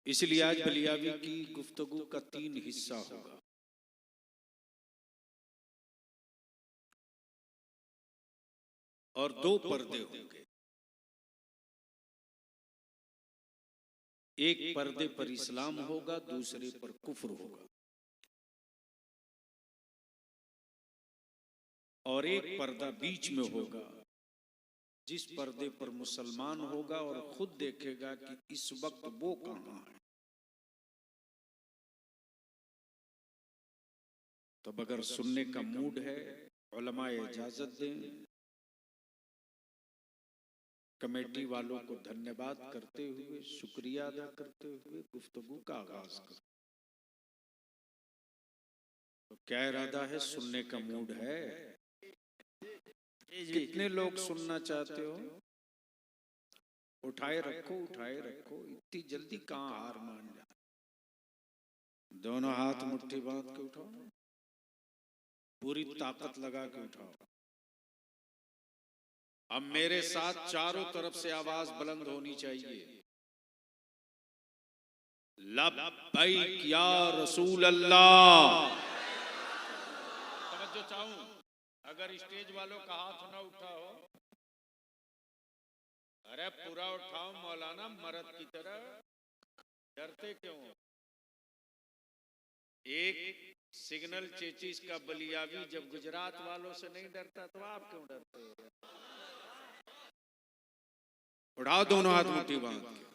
इसलिए आज बलियावी की गुफ्तगू का 3 हिस्सा होगा। और 2 पर्दे होंगे। एक पर्दे पर इस्लाम होगा, दूसरे पर कुफ्र होगा। और एक पर्दा बीच में होगा, जिस पर्दे पर मुसलमान होगा और खुद देखेगा कि इस वक्त वो कहां है। तो अगर सुनने का मूड है, उलमाए इजाजत दें। कमेटी वालों को धन्यवाद करते हुए, शुक्रिया अदा करते हुए गुफ्तगू का आगाज कर। तो क्या इरादा है? सुनने का मूड है? कितने लोग सुनना चाहते हो? उठाए रखो, उठाए रखो। इतनी जल्दी कहां हार मान जाए। दोनों हाथ मुट्ठी बांध के उठाओ, पूरी ताकत लगा के उठाओ। अब मेरे साथ चारों तरफ से आवाज बुलंद होनी चाहिए। लब्बैक या रसूल अल्लाह। तवज्जो चाहूं, अगर स्टेज वालों का हाथ ना उठा हो, अरे पूरा उठाओ मौलाना, मर्द की तरह। डरते क्यों? एक सिग्नल चेचिस का बलियावी जब गुजरात वालों से नहीं डरता तो आप क्यों डरते हो? उठाओ दोनों हाथ मुट्ठी बांध के।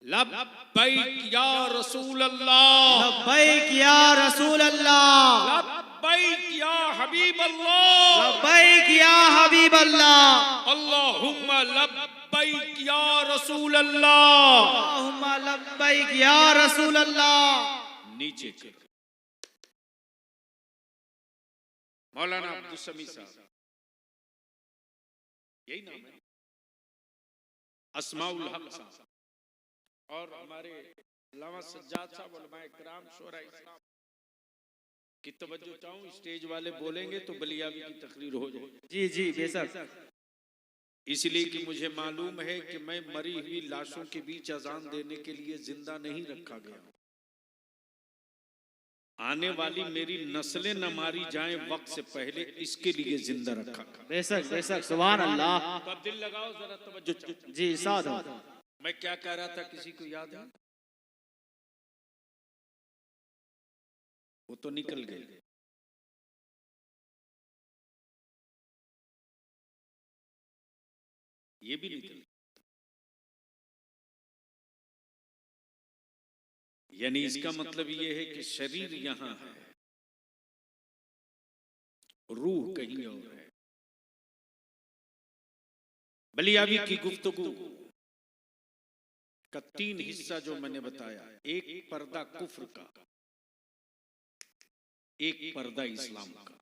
लब्बैक या रसूल अल्लाह। लब्बैक या रसूल अल्लाह। लब्बैक या हबीब अल्लाह। लब्बैक या हबीब अल्लाह। अल्लाहुम्मा लब्बैक या रसूल अल्लाह। अल्लाहुम्मा लब्बैक या रसूल अल्लाह। नीचे कर। मौलाना अब्दुल समी साहब, यही नाम है, अस्माउल हक साहब, और हमारे अल्लामा सज्जाद साहब, उलमाए किराम, शोरा इस्लाम की तवज्जो चाहूं। स्टेज वाले बोलेंगे तो बलियावी की तकरीर हो जाए। जी जी बेशक। इसलिए कि मुझे मालूम है कि मैं मरी हुई लाशों के बीच अजान देने के लिए जिंदा नहीं रखा गया। आने वाली मेरी नस्लें न मारी जाएं वक्त से पहले, इसके लिए जिंदा रखा। बेशक बेशक, सुभान अल्लाह। तो अब दिल लगाओ जरा, तवज्जो। जी साध। मैं क्या कह रहा था, किसी को याद है? वो तो निकल गए। ये भी निकल गए। यानी इसका मतलब ये है कि शरीर यहां है, रूह कहीं और है। बलियावी की गुफ्तगू का 3 हिस्सा जो मैंने बताया, एक पर्दा कुफ्र का, एक पर्दा इस्लाम का,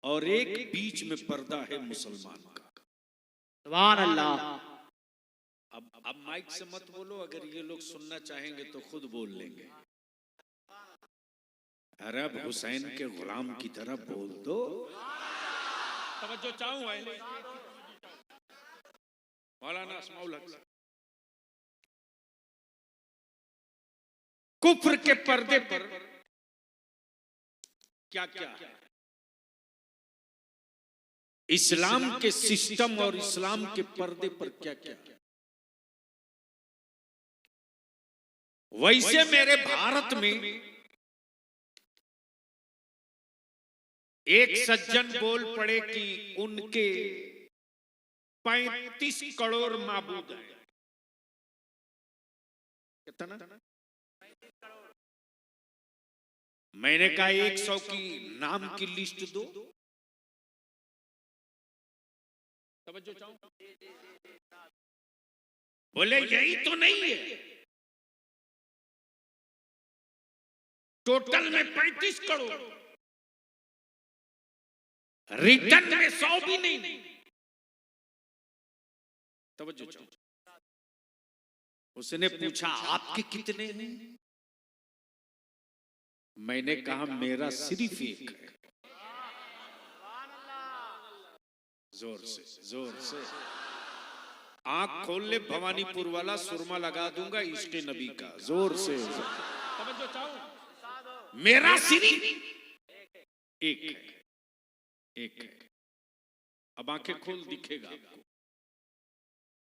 और एक बीच में पर्दा है मुसलमान का। सुभान अल्लाह। अब माइक से मत बोलो, अगर ये लोग सुनना चाहेंगे तो खुद बोल लेंगे। अरब हुसैन के गुलाम की तरह बोल दो। तवज्जो चाहूं मौलाना अस्माउल हक। कुफ्र के पर्दे पर क्या क्या है, इस्लाम के सिस्टम और इस्लाम के पर्दे पर क्या क्या है। वैसे मेरे भारत में एक सज्जन बोल पड़े कि उनके 35 करोड़ माबूद हैं। कितना? मैंने कहा 100 की नाम की लिस्ट दो। तवज्जो चाहूं। बोले यही तो नहीं है, टोटल में 35 करोड़, रिटर्न में 100 भी नहीं। तवज्जो चाहूं। उसने पूछा आपके कितने हैं? मैंने कहा मेरा सिर्फ एक है। जोर से जोर से। आंख खोल ले भवानीपुर वाला, सुरमा लगा दूंगा इसके नबी का, जोर से। तवज्जो चाहो, मेरा श्री एक एक। अब आंखें खोल, दिखेगा आपको।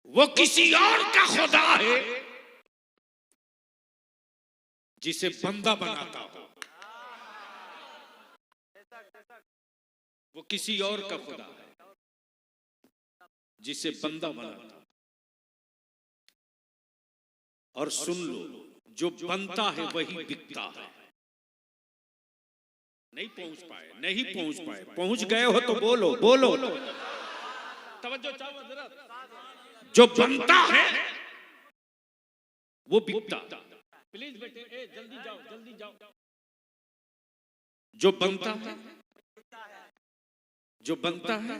वो किसी और का खुदा है जिसे बंदा बनाता हो। वो किसी और का खुदा है जिसे बंदा बनाता। और सुन लो, जो बनता है वही बिकता है। नहीं पहुंच पाए, नहीं पहुंच पाए, पहुंच गए हो तो बोलो बोलो। तवज्जो चाहो हज़रत। जो बनता है वो बिकता। प्लीज बेटे, जल्दी जाओ, जल्दी जाओ। जो बनता है, जो बनता है,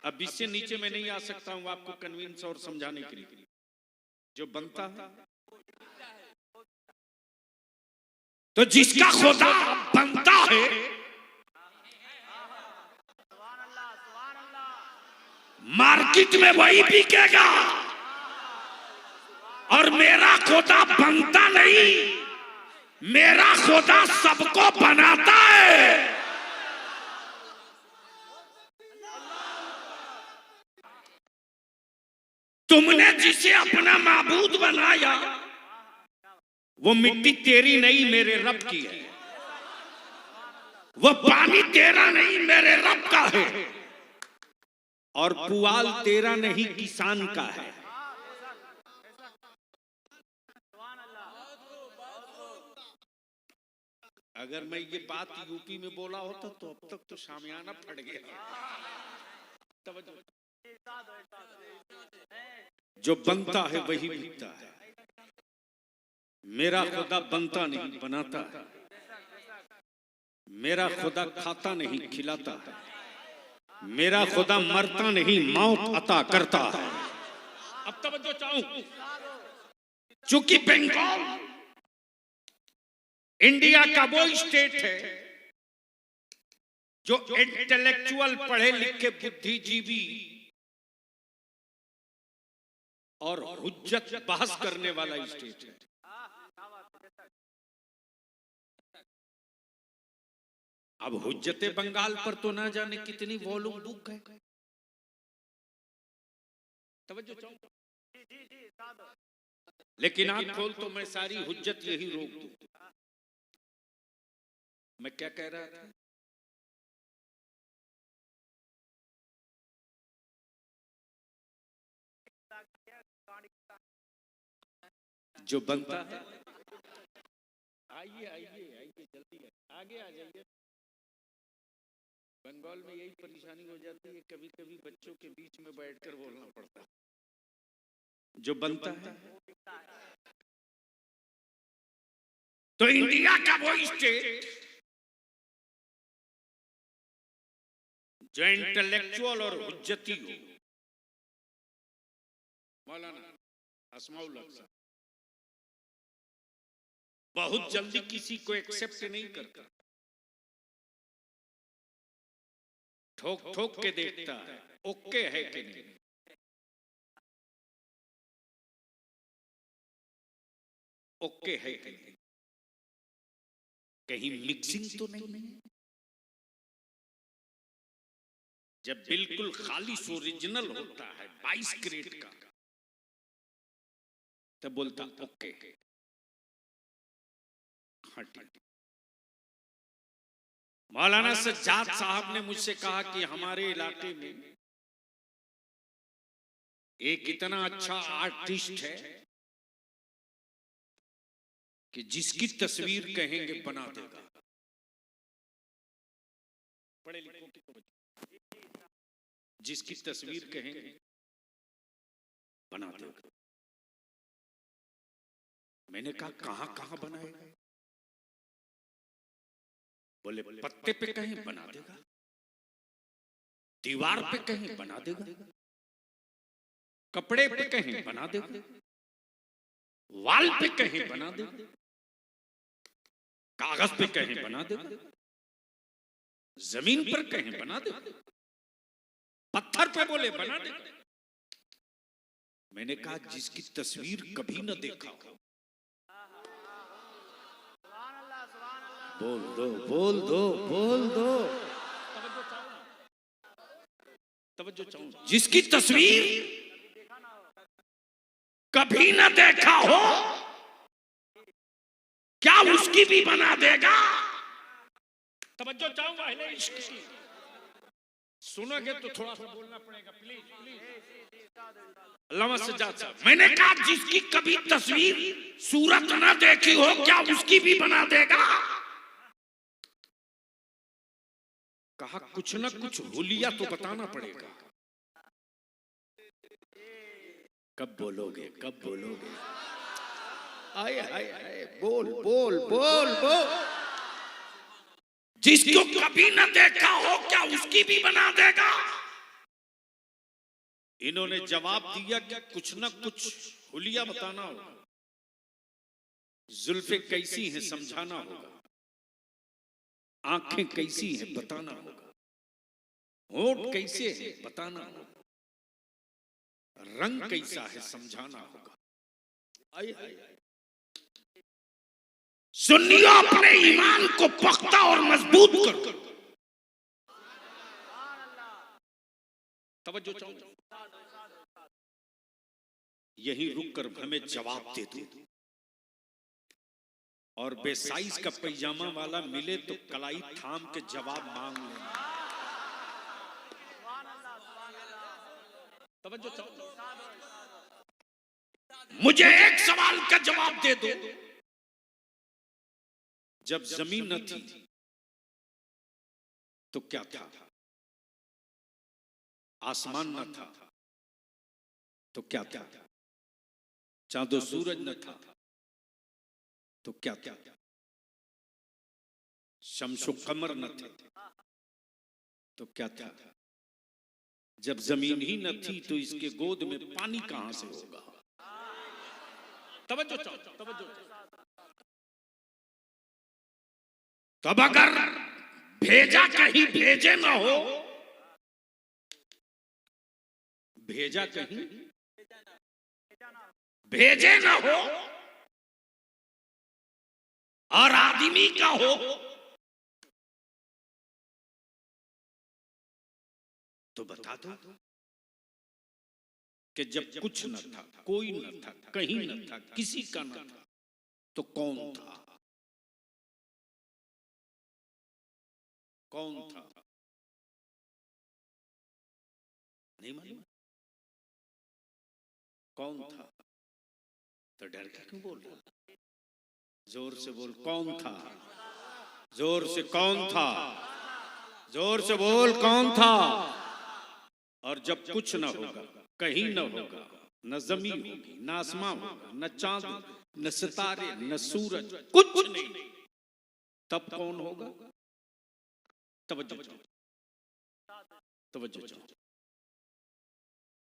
अब इससे नीचे मैं नहीं आ सकता हूं आपको कन्विंस और समझाने के लिए। जो बनता है, तो जिसका खुदा बनता है मार्केट में वही बिकेगा। और मेरा खुदा बनता नहीं, मेरा खुदा सबको बनाता है। तुमने जिसे अपना माबूद बनाया वो मिट्टी तेरी नहीं मेरे रब की है। वो पानी तेरा नहीं मेरे रब का है। और पुआल तेरा नहीं किसान का है। अगर मैं ये बात यूपी में बोला होता तो अब तक तो शामियाना फट गया। जो बनता है वही बिकता है। मेरा खुदा बनता नहीं, बनाता है। मेरा खुदा खाता नहीं, खिलाता है। मेरा खुदा मरता नहीं, मौत अता करता है। अब तवज्जो चाहूं, चूंकि बंगाल इंडिया का वो स्टेट है जो इंटेलेक्चुअल, पढ़े लिखे, बुद्धिजीवी और हुज्जत बहस करने वाला स्टेट है। अब हुज्जते बंगाल पर तो ना जाने कितनी वॉल्यूम बुक है। तवज्जो चाहो। लेकिन आंख खोल तो मैं सारी हुज्जत यही रोक दूं। मैं क्या कह रहा था? जो बनता है, आइए आइए आइए, जल्दी आगे आ जाइए। बंगाल में यही परेशानी हो जाती है, कभी कभी बच्चों के बीच में बैठकर बोलना पड़ता है। जो बनता है, तो इंडिया का वो स्टेट जो इंटेलेक्चुअल और हुज्जती हो, मौलाना अस्माउल हक साहब, बहुत जल्दी किसी को एक्सेप्ट नहीं करता। ठोक ठोक के देखता है ओके है कि नहीं। ओके है कि नहीं, कहीं मिक्सिंग तो नहीं। जब बिल्कुल खालिश ओरिजिनल होता है 22 कैरेट का, तब बोलता ओके। हाँ ठीक। मौलाना सज्जाद साहब ने मुझसे कहा कि हमारे इलाके में एक इतना अच्छा आर्टिस्ट है कि जिसकी तस्वीर कहेंगे बना देगा। पढ़े लिखों की तो जिसकी तस्वीर कहेंगे बना देगा। मैंने कहा कहां कहां बनाएगा? बोले पत्ते पे कहीं बना देगा, दीवार पे कहीं बना देगा, कपड़े पे कहीं बना देगा, वाल पे कहीं बना देगा, कागज पे कहीं बना देगा, जमीन पर कहीं बना देगा, पत्थर पे बोले बना देगा। मैंने कहा जिसकी तस्वीर कभी न देखा हो। बोल दो बोल दो बोल दो। तवज्जो चाहूं। जिसकी तस्वीर कभी न देखा हो, क्या उसकी भी बना देगा? तवज्जो चाहूंगा अहले इश्क की। सुनोगे तो थोड़ा सा बोलना पड़ेगा, प्लीज प्लीज। अल्लामा सज्जाद साहब, मैंने कहा जिसकी कभी तस्वीर सूरत न देखी हो, क्या उसकी भी बना देगा? कहा कुछ न कुछ हुलिया तो बताना पड़ेगा। कब बोलोगे, कब बोलोगे? आए आए आए, बोल बोल बोल बोल। जिसको कभी न देखा हो, क्या उसकी भी बना देगा? इन्होंने जवाब दिया कि कुछ न कुछ हुलिया बताना होगा। जुल्फे कैसी हैं समझाना होगा, आंखें कैसी हैं बताना होगा, होठ कैसे हैं बताना होगा, रंग कैसा है समझाना होगा। आए आए आए। सुनियो, अपने ईमान को पख्ता और मजबूत करो। तवज्जो चाहूं। यहीं रुककर हमें जवाब दे दो। और बेसाइज का पैजामा वाला मिले तो कलाई थाम के जवाब मांग लेना। तवज्जो चाहूं। मुझे एक सवाल का जवाब दे दो। जब जमीन न थी तो क्या था? आसमान न था तो क्या था? चांदो सूरज न था तो क्या था? शम्सो कमर न थे तो क्या था? जब जमीन ही न थी तो इसके गोद में पानी कहां से होगा? तवज्जो चाहो, तवज्जो। तब अगर भेजा कहीं भेजे न हो, भेजा कहीं भेजे न हो और आदमी का हो, तो बता दो कि जब कुछ न था, कोई न था, कहीं न था, किसी का न था, तो कौन था? कौन था? नहीं मालूम? कौन था? तो डर के क्यों बोल रहा? जोर से बोल, कौन था? जोर से, कौन था? जोर से बोल, कौन था? और जब कुछ न होगा, कहीं न होगा, न जमीन होगी, न आसमां होगा, न चांद, न सितारे, न सूरज, कुछ नहीं, तब कौन होगा? तवज्जो चाहो, तवज्जो चाहो।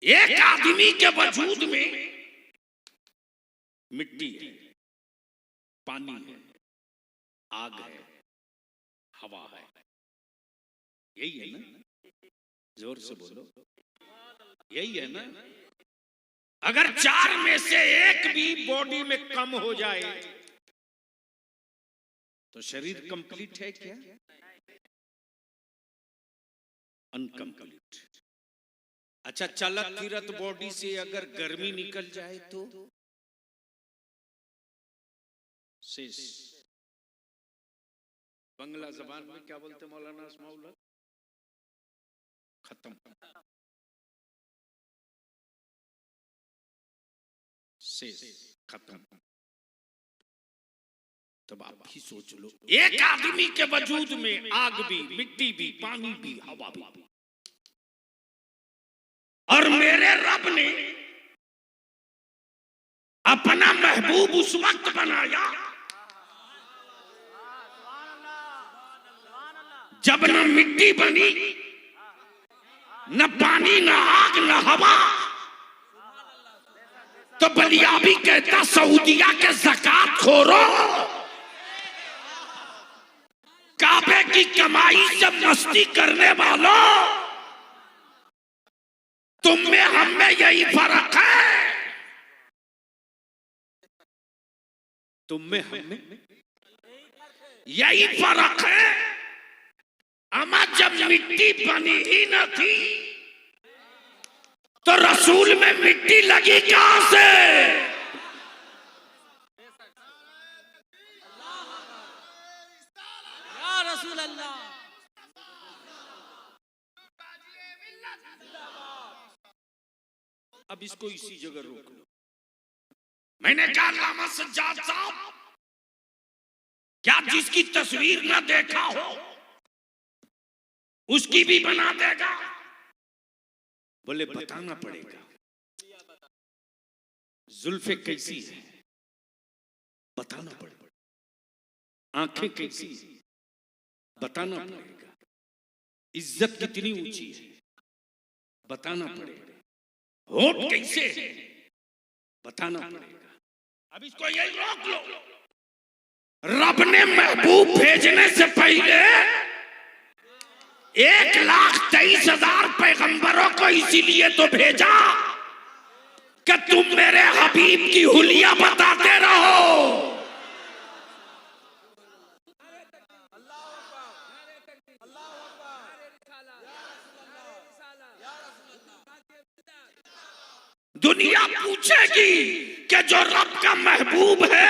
एक आदमी के वजूद में मिट्टी है, पानी है, आग है, हवा है। यही है ना? जोर से बोलो, यही है ना? अगर चार में से एक भी बॉडी में कम हो जाए तो शरीर कंप्लीट है क्या? अनकंप्लीट। अच्छा, चलत फिरत बॉडी से अगर गर्मी निकल जाए तो शेष। बंगला जबान में क्या बोलते मौलाना अस्माउल्लाह? खत्म, शेष, खत्म। तब आप भी सोच लो, एक आदमी के वजूद में आग भी, मिट्टी भी, पानी भी, हवा भी, और मेरे रब ने अपना महबूब उस वक्त बनाया जब न मिट्टी बनी, न पानी, न आग, न हवा। तो बलिया भी कहता, सऊदिया के ज़कात खोरो, काबे की कमाई से मस्ती करने वालों, तुम में हम में यही फर्क है तुम में हम में यही फर्क है। अमा जब मिट्टी बनी ही न थी तो रसूल में मिट्टी लगी कहां से? या रसूल अल्लाह। अब इसको इसी जगह रोक लो। मैंने कहा लामा सज्जाद साहब, क्या जिसकी तस्वीर ना देखा हो उसकी भी बना देगा? बोले बताना पड़ेगा। जुल्फे कैसी है बताना पड़ेगा, आंखें कैसी है बताना पड़ेगा, इज्जत कितनी ऊंची है बताना पड़ेगा, होठ कैसे है बताना पड़ेगा। अब इसको यही रोक लो। रब ने महबूब भेजने से पहले 1,23,000 पैगंबरों को इसीलिए तो भेजा कि तुम मेरे हबीब की हुलिया बताते रहो। दुनिया पूछेगी कि जो रब का महबूब है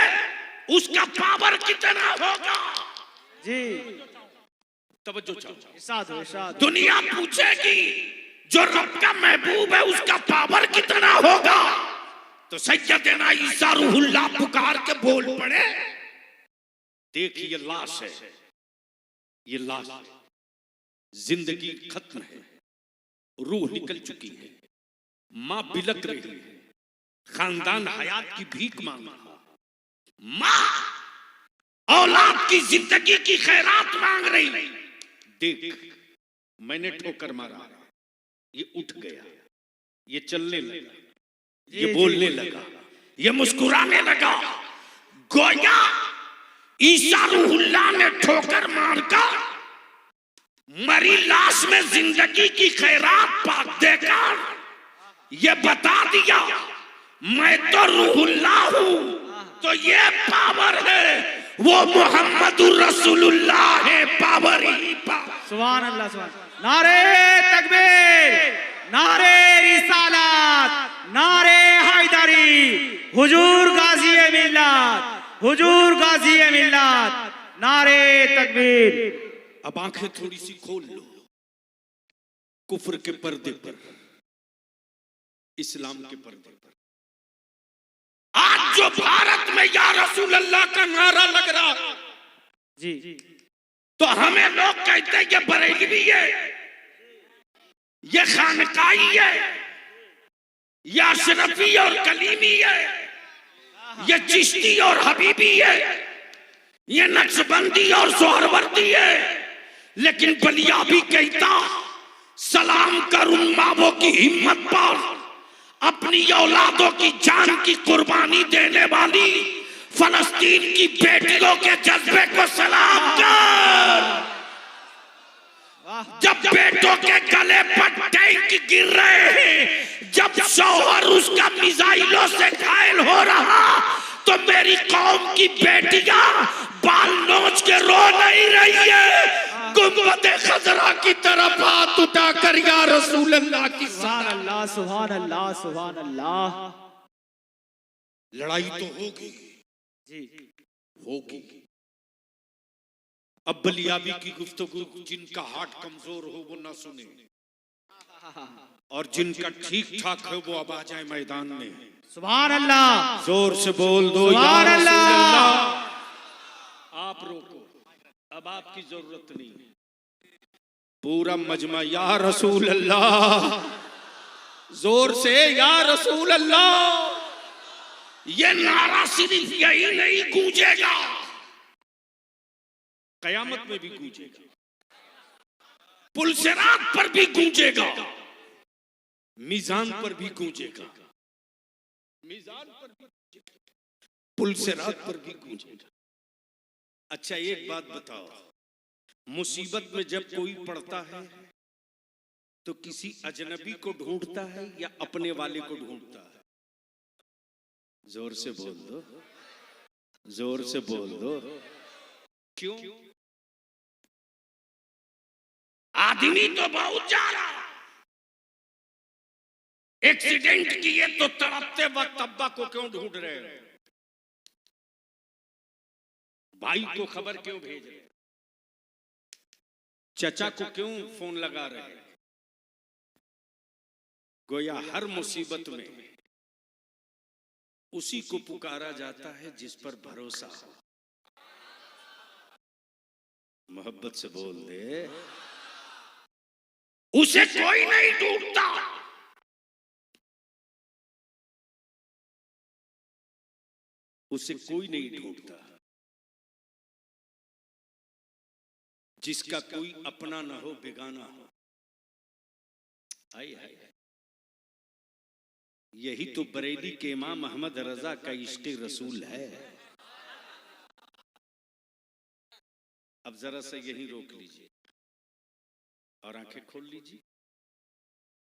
उसका पावर कितना होगा। जी तवज्जो चाहो। इरशाद हो, इरशाद। दुनिया पूछेगी जो रब का महबूब है उसका पावर कितना होगा। तो सैयदना ईसा रूहुल्लाह पुकार के बोल पड़े, देखिए ये लाश है, ये लाश जिंदगी खत्म है, रूह निकल चुकी है, मां बिलक रही है, खानदान हयात की भीख मांग रहा, मां औलाद की जिंदगी की खैरात मांग रही। देख मैंने ठोकर मारा, ये उठ गया, ये चलने लगा, ये बोलने लगा, ये मुस्कुराने लगा। गोया ईसा रूहुल्लाह ने ठोकर मारकर मरी लाश में जिंदगी की खैरात पाक देकर ये बता दिया मैं तो रूहुल्लाह हूं। तो ये पावर है, वो मोहम्मदुर रसूलुल्लाह है, पावर ही पावर। सुभान अल्लाह, सुभान। नारे तकबीर, नारे रिसालत, नारे हैदरी, हुजूर गाजी मिल्लत, हुजूर गाजी मिल्लत, नारे तकबीर। अब आंखें थोड़ी सी खोल लो कुफ्र के पर्दे पर, इस्लाम के पर्दे पर। आज जो भारत में या रसूल अल्लाह का नारा लग रहा जी तो हमें लोग कहते हैं ये बरेलवी है, ये खानकाई है, ये अशरफी और कलीमी है, ये चिश्ती और हबीबी है, ये नक्शबंदी और सोहरवर्दी है। लेकिन बलिया भी कहता सलाम कर उन मावों की हिम्मत पर, अपनी औलादों की जान की कुर्बानी देने वाली फलस्तीन की बेटियों के जज्बे को सलाम कर। जब बेटों के गले पर टैंक गिर रहे हैं, जब शौहर उसका मिसाइलों से घायल हो रहा, तो मेरी कौम की बेटियां बाल नोच के रो नहीं रही है, गुंबद खजरा की तरफ हाथ उठाकर या रसूल अल्लाह की। सुभान अल्लाह, सुभान अल्लाह, सुभान अल्लाह। लड़ाई तो होगी जी होगी। अब बलियाबी की गुफ्तगू जिनका हार्ट कमजोर हो वो ना सुने, और जिनका ठीक ठाक है वो अब आ जाए मैदान में। सुभान अल्लाह, जोर से बोल दो सुभान या रसूल अल्लाह। अल्लाह। आप रोको, अब आपकी जरूरत नहीं। पूरा मजमा या रसूल अल्लाह, जोर से या रसूल अल्लाह। ये नारा सिर्फ यही नहीं गूंजेगा, कयामत में भी गूंजेगा, पुलसिरात पर भी गूंजेगा, मीजान पर भी गूंजेगा, मीजान पर भी गूंजेगा, पुलसिरात पर भी गूंजेगा। अच्छा एक बात बताओ, मुसीबत में जब कोई पड़ता है तो किसी अजनबी को ढूंढता है या अपने वाले को ढूंढता है? जोर से बोल दो। जोर से बोल दो। क्यों? आदमी तो बहुत जा रहा, एक्सीडेंट किए तो तड़पते वक्त अब्बा को क्यों ढूंढ रहे हो? भाई को खबर क्यों भेज रहे? चचा को क्यों फोन लगा रहे? गोया हर मुसीबत में उसी को पुकारा जाता है जिस पर भरोसा हो। मोहब्बत से बोल दे। उसे कोई नहीं ढूंढता, उसे कोई नहीं ढूंढता जिसका कोई अपना ना हो, बेगाना हो। आई है। यही तो बरेली के इमाम अहमद रजा का इश्क़ रसूल है। अब जरा सा यही रोक लीजिए और आंखें खोल लीजिए,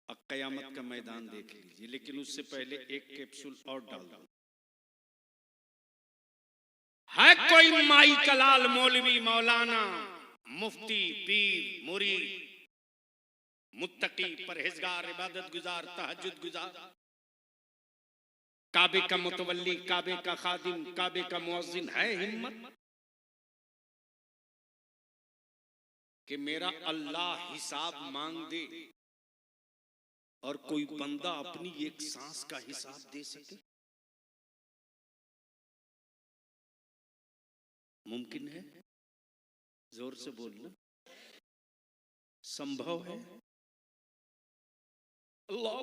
अब कयामत का मैदान देख लीजिए। लेकिन उससे पहले एक कैप्सूल और डाल दो। है कोई माई कलाल, मौलवी, मौलाना, मुफ्ती, पीर, मुरीद, मुत्तकी, परहेजगार, इबादत गुजार, तहज्जुद गुजार, काबे का मुतवल्ली, काबे का खादिम, काबे का मुअज्जिन, है हिम्मत कि मेरा अल्लाह हिसाब मांग दे और कोई बंदा अपनी एक सांस का हिसाब दे सके? मुमकिन है? जोर से बोलना। संभव है? अल्लाह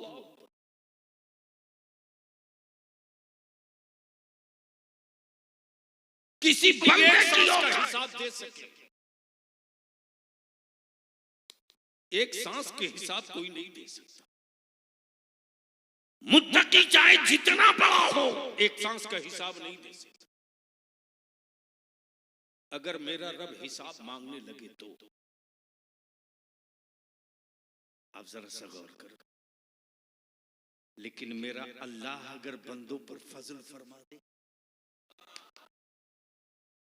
किसी बंदे की हिसाब दे सके? एक सांस के हिसाब कोई नहीं दे सकता। मुत्तकी चाहे जितना बड़ा हो, एक सांस का हिसाब नहीं दे सकता। अगर मेरा रब हिसाब मांगने लगे तो आप जरा सा गौर करो। लेकिन मेरा अल्लाह अगर बंदों पर फजल फरमा दे,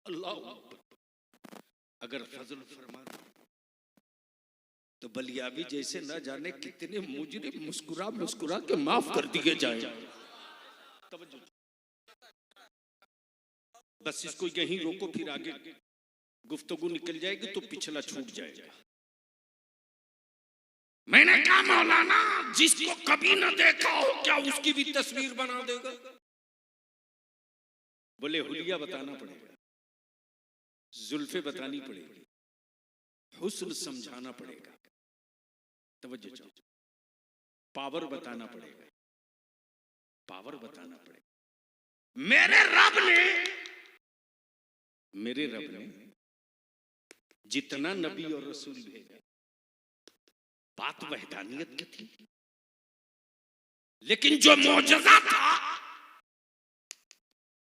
अल्लाह अगर फजल फरमा दे तो बलियाबी जैसे न जाने कितने मुजरिम मुस्कुरा मुस्कुरा के माफ कर दिए जाए। बस इसको यहीं रोको, फिर आगे गुफ्तगू निकल जाएगी तो पिछला छूट जाएगा। मैंने कहा मौलाना जिसको कभी न देखा हो क्या उसकी भी तस्वीर बना देगा? बोले हुलिया बताना पड़ेगा, जुल्फे बतानी पड़ेगी, हुस्न समझाना पड़ेगा, तवज्जो चाहो, पावर बताना पड़ेगा, पावर बताना पड़ेगा। मेरे रब ने जितना नबी और रसूल भेजा, बात वहदानियत की थी, लेकिन जो मौजज़ा था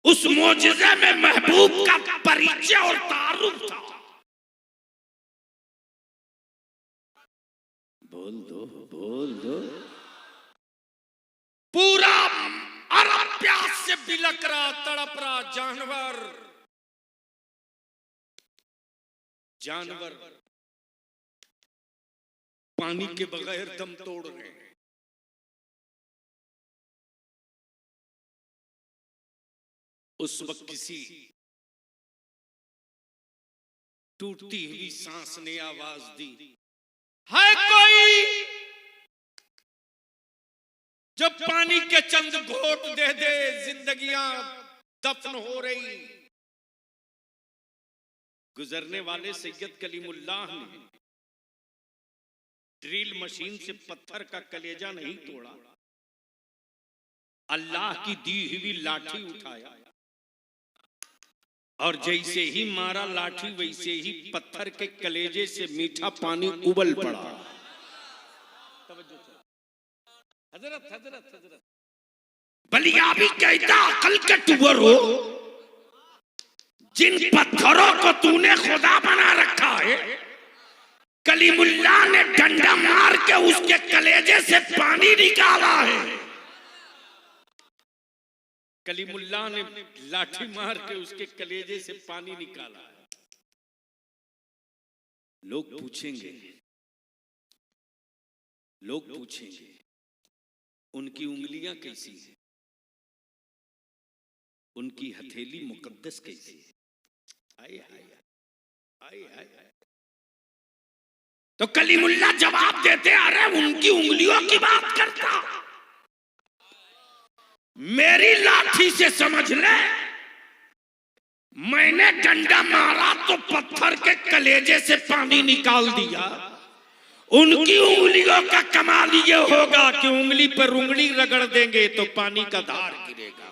उस मौजज़े में महबूब का परिचय और तारुफ था। बोल दो, बोल दो। पूरा अरब प्यास से बिलक रहा, तड़प रहा जानवर पानी के बगैर दम तोड़ रहे हैं। उस वक्त किसी टूटती हुई सांस ने आवाज दी, है कोई जब पानी के चंद घोट दे दे, जिंदगियां दफन हो रही। गुजरने वाले सैयद कलीमुल्लाह ने ड्रिल मशीन से पत्थर का कलेजा नहीं तोड़ा, अल्लाह की दी हुई लाठी उठाया और जैसे ही मारा लाठी वैसे ही पत्थर के कलेजे से मीठा पानी उबल पड़ा। हजरत बलियाबी कहता अकल के टुवर हो, जिन पत्थरों को तूने खुदा बना रखा है, कलीमुल्लाह ने डंडा मार के उसके कलेजे से पानी निकाला है। कलीमुल्लाह ने लाठी मार के उसके कलेजे से पानी निकाला है। लोग पूछेंगे उनकी उंगलियां कैसी हैं, उनकी हथेली मुकद्दस कैसी है। आए हाय आए हाय। तो कलीमुल्लाह जवाब देते, अरे उनकी उंगलियों की बात करता, मेरी लाठी से समझ ले, मैंने डंडा मारा तो पत्थर के कलेजे से पानी निकाल दिया। उनकी उंगलियों का कमाल ये होगा कि उंगली पर उंगली रगड़ देंगे तो पानी का धार गिरेगा।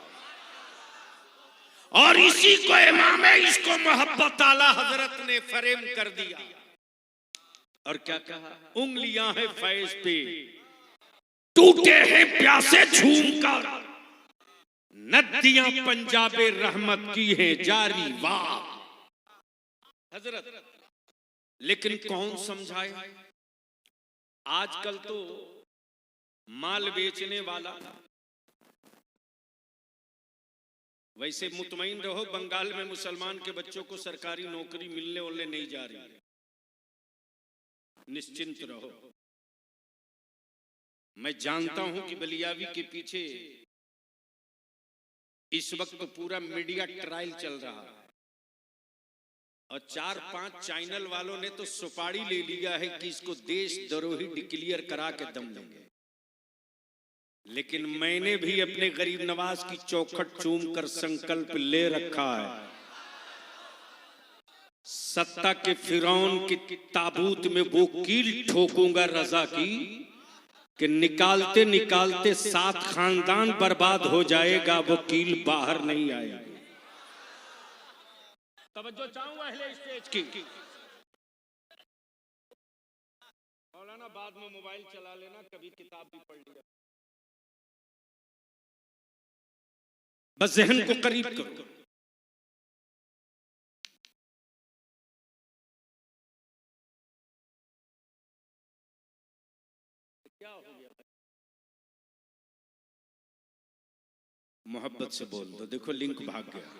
और इसी को इमाम इसको मोहब्बत आला हजरत ने फरेम कर दिया और क्या कहा, उंगलियां हैं फैज पे, टूटे हैं प्यासे झूम कर, नदियां पंजाबे रहमत की है जारी, वाह हजरत। लेकिन कौन समझाए? आजकल तो माल बेचने वाला, वैसे मुतमईन रहो, बंगाल में मुसलमान के बच्चों को सरकारी नौकरी मिलने वाले नहीं जा रही, निश्चिंत रहो। मैं जानता हूं कि बलियावी के पीछे इस वक्त पूरा मीडिया ट्रायल चल रहा है और 4-5 चैनल वालों ने तो सुपारी ले लिया है कि इसको देशद्रोही डिक्लेयर करा के दम लेंगे। लेकिन मैंने भी अपने गरीब नवाज की चौखट चूम कर संकल्प ले रखा है, सत्ता के फिरौन के ताबूत में वो कील ठोकूंगा रजा की कि निकालते निकालते 7 खानदान बर्बाद हो जाएगा, वो कील बाहर नहीं आएगी। तवज्जो चाहूंगा अहले स्टेज की। मौलाना बाद में मोबाइल चला लेना, कभी किताब भी पढ़ लिया, बस जहन को करीब करो। क्या हो गया? मोहब्बत से बोल दो, देखो लिंक भाग गया।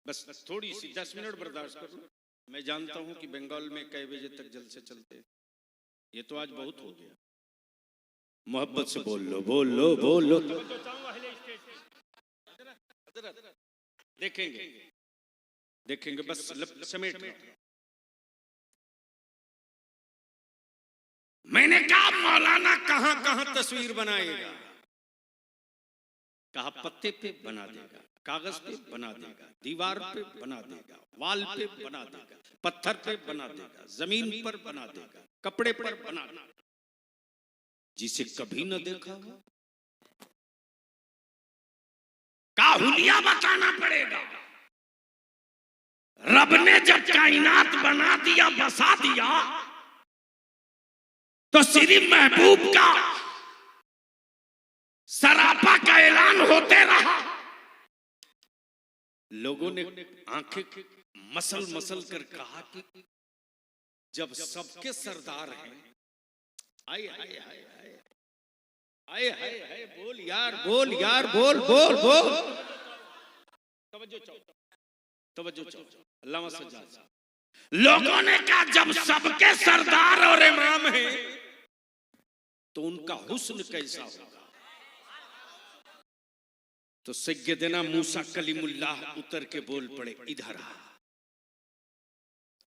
बस थोड़ी सी 10 मिनट बर्दाश्त कर लो। मैं जानता हूं कि बंगाल में कई बजे तक जलसे चलते, ये तो आज बहुत हो गया। मोहब्बत से बोल लो, बोल लो, बोल लो। देखेंगे देखेंगे, बस समेट लो। मैंने कहा मौलाना कहां कहां तस्वीर बनाएगा? कहा पत्ते पे बना देगा, कागज पे बना देगा, दीवार पे बना देगा, वाल पे बना देगा, पत्थर पे बना देगा, जमीन पर बना देगा, कपड़े पर बना देगा, जिसे कभी न देखा हो का हुलिया बताना पड़ेगा। रब ने जब कायनात बना दिया, बसा दिया, तो श्री महबूब का सरापा का ऐलान होते रहा। लोगों ने आंखें मसल मसल कर कहा कि जब सबके सरदार हैं, आए आए आए आए आए आए आए, बोल यार, बोल यार, बोल बोल बोल। तवज्जो चाहो, तवज्जो चाहो। अल्लामा सज्जाद, लोगों ने कहा जब सबके सरदार और इमाम हैं तो उनका हुस्न कैसा होगा? तो सैयदना मूसा कलीमुल्लाह उतर के बोल पड़े, इधर आ,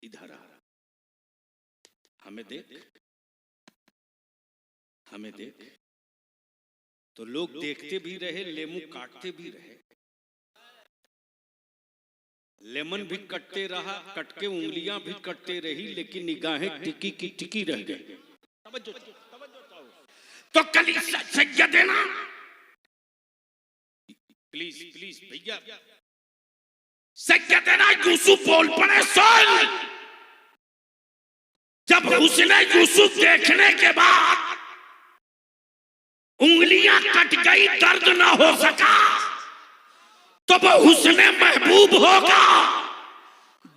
इधर आ, हमें देख, हमें देख। तो लोग देखते भी रहे, लेमू काटते भी रहे, लेमन भी कटते रहा, कटके उंगलियां भी कटते रही, लेकिन निगाहें टिकी की टिकी रह गई। तो कली सैयदना, प्लीज प्लीज भैया, सैयदना यूसुफ बोल पड़े, सुन। जब हुस्न यूसुफ देखने के बाद उंगलियां कट गई, दर्द ना हो सका, तो वो हुस्न महबूब होगा।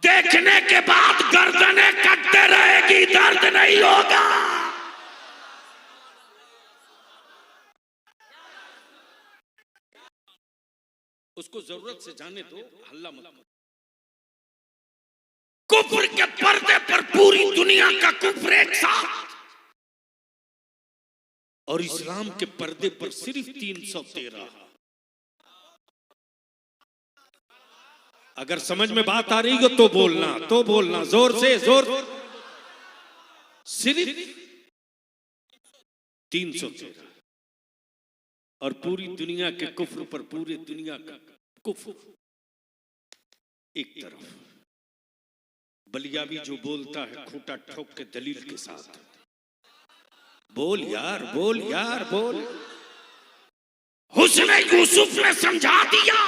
देखने के बाद गर्दनें कटते रहेगी, दर्द नहीं होगा। उसको जरूरत से जाने दो, हल्ला मत करो। कुफ्र के पर्दे पर पूरी दुनिया का कुफ्र एक साथ, और इस्लाम के पर्दे पर सिर्फ 313। अगर समझ में बात आ रही हो तो बोलना जोर से, जोर। सिर्फ 313, और पूरी दुनिया के कुफ्र पर पूरी दुनिया का कुफ्र एक तरफ। बलियावी जो बोलता है खूंटा ठोक के दलील के साथ, बोल यार, बोल यार, बोल। हुस्न यूसुफ ने समझा दिया,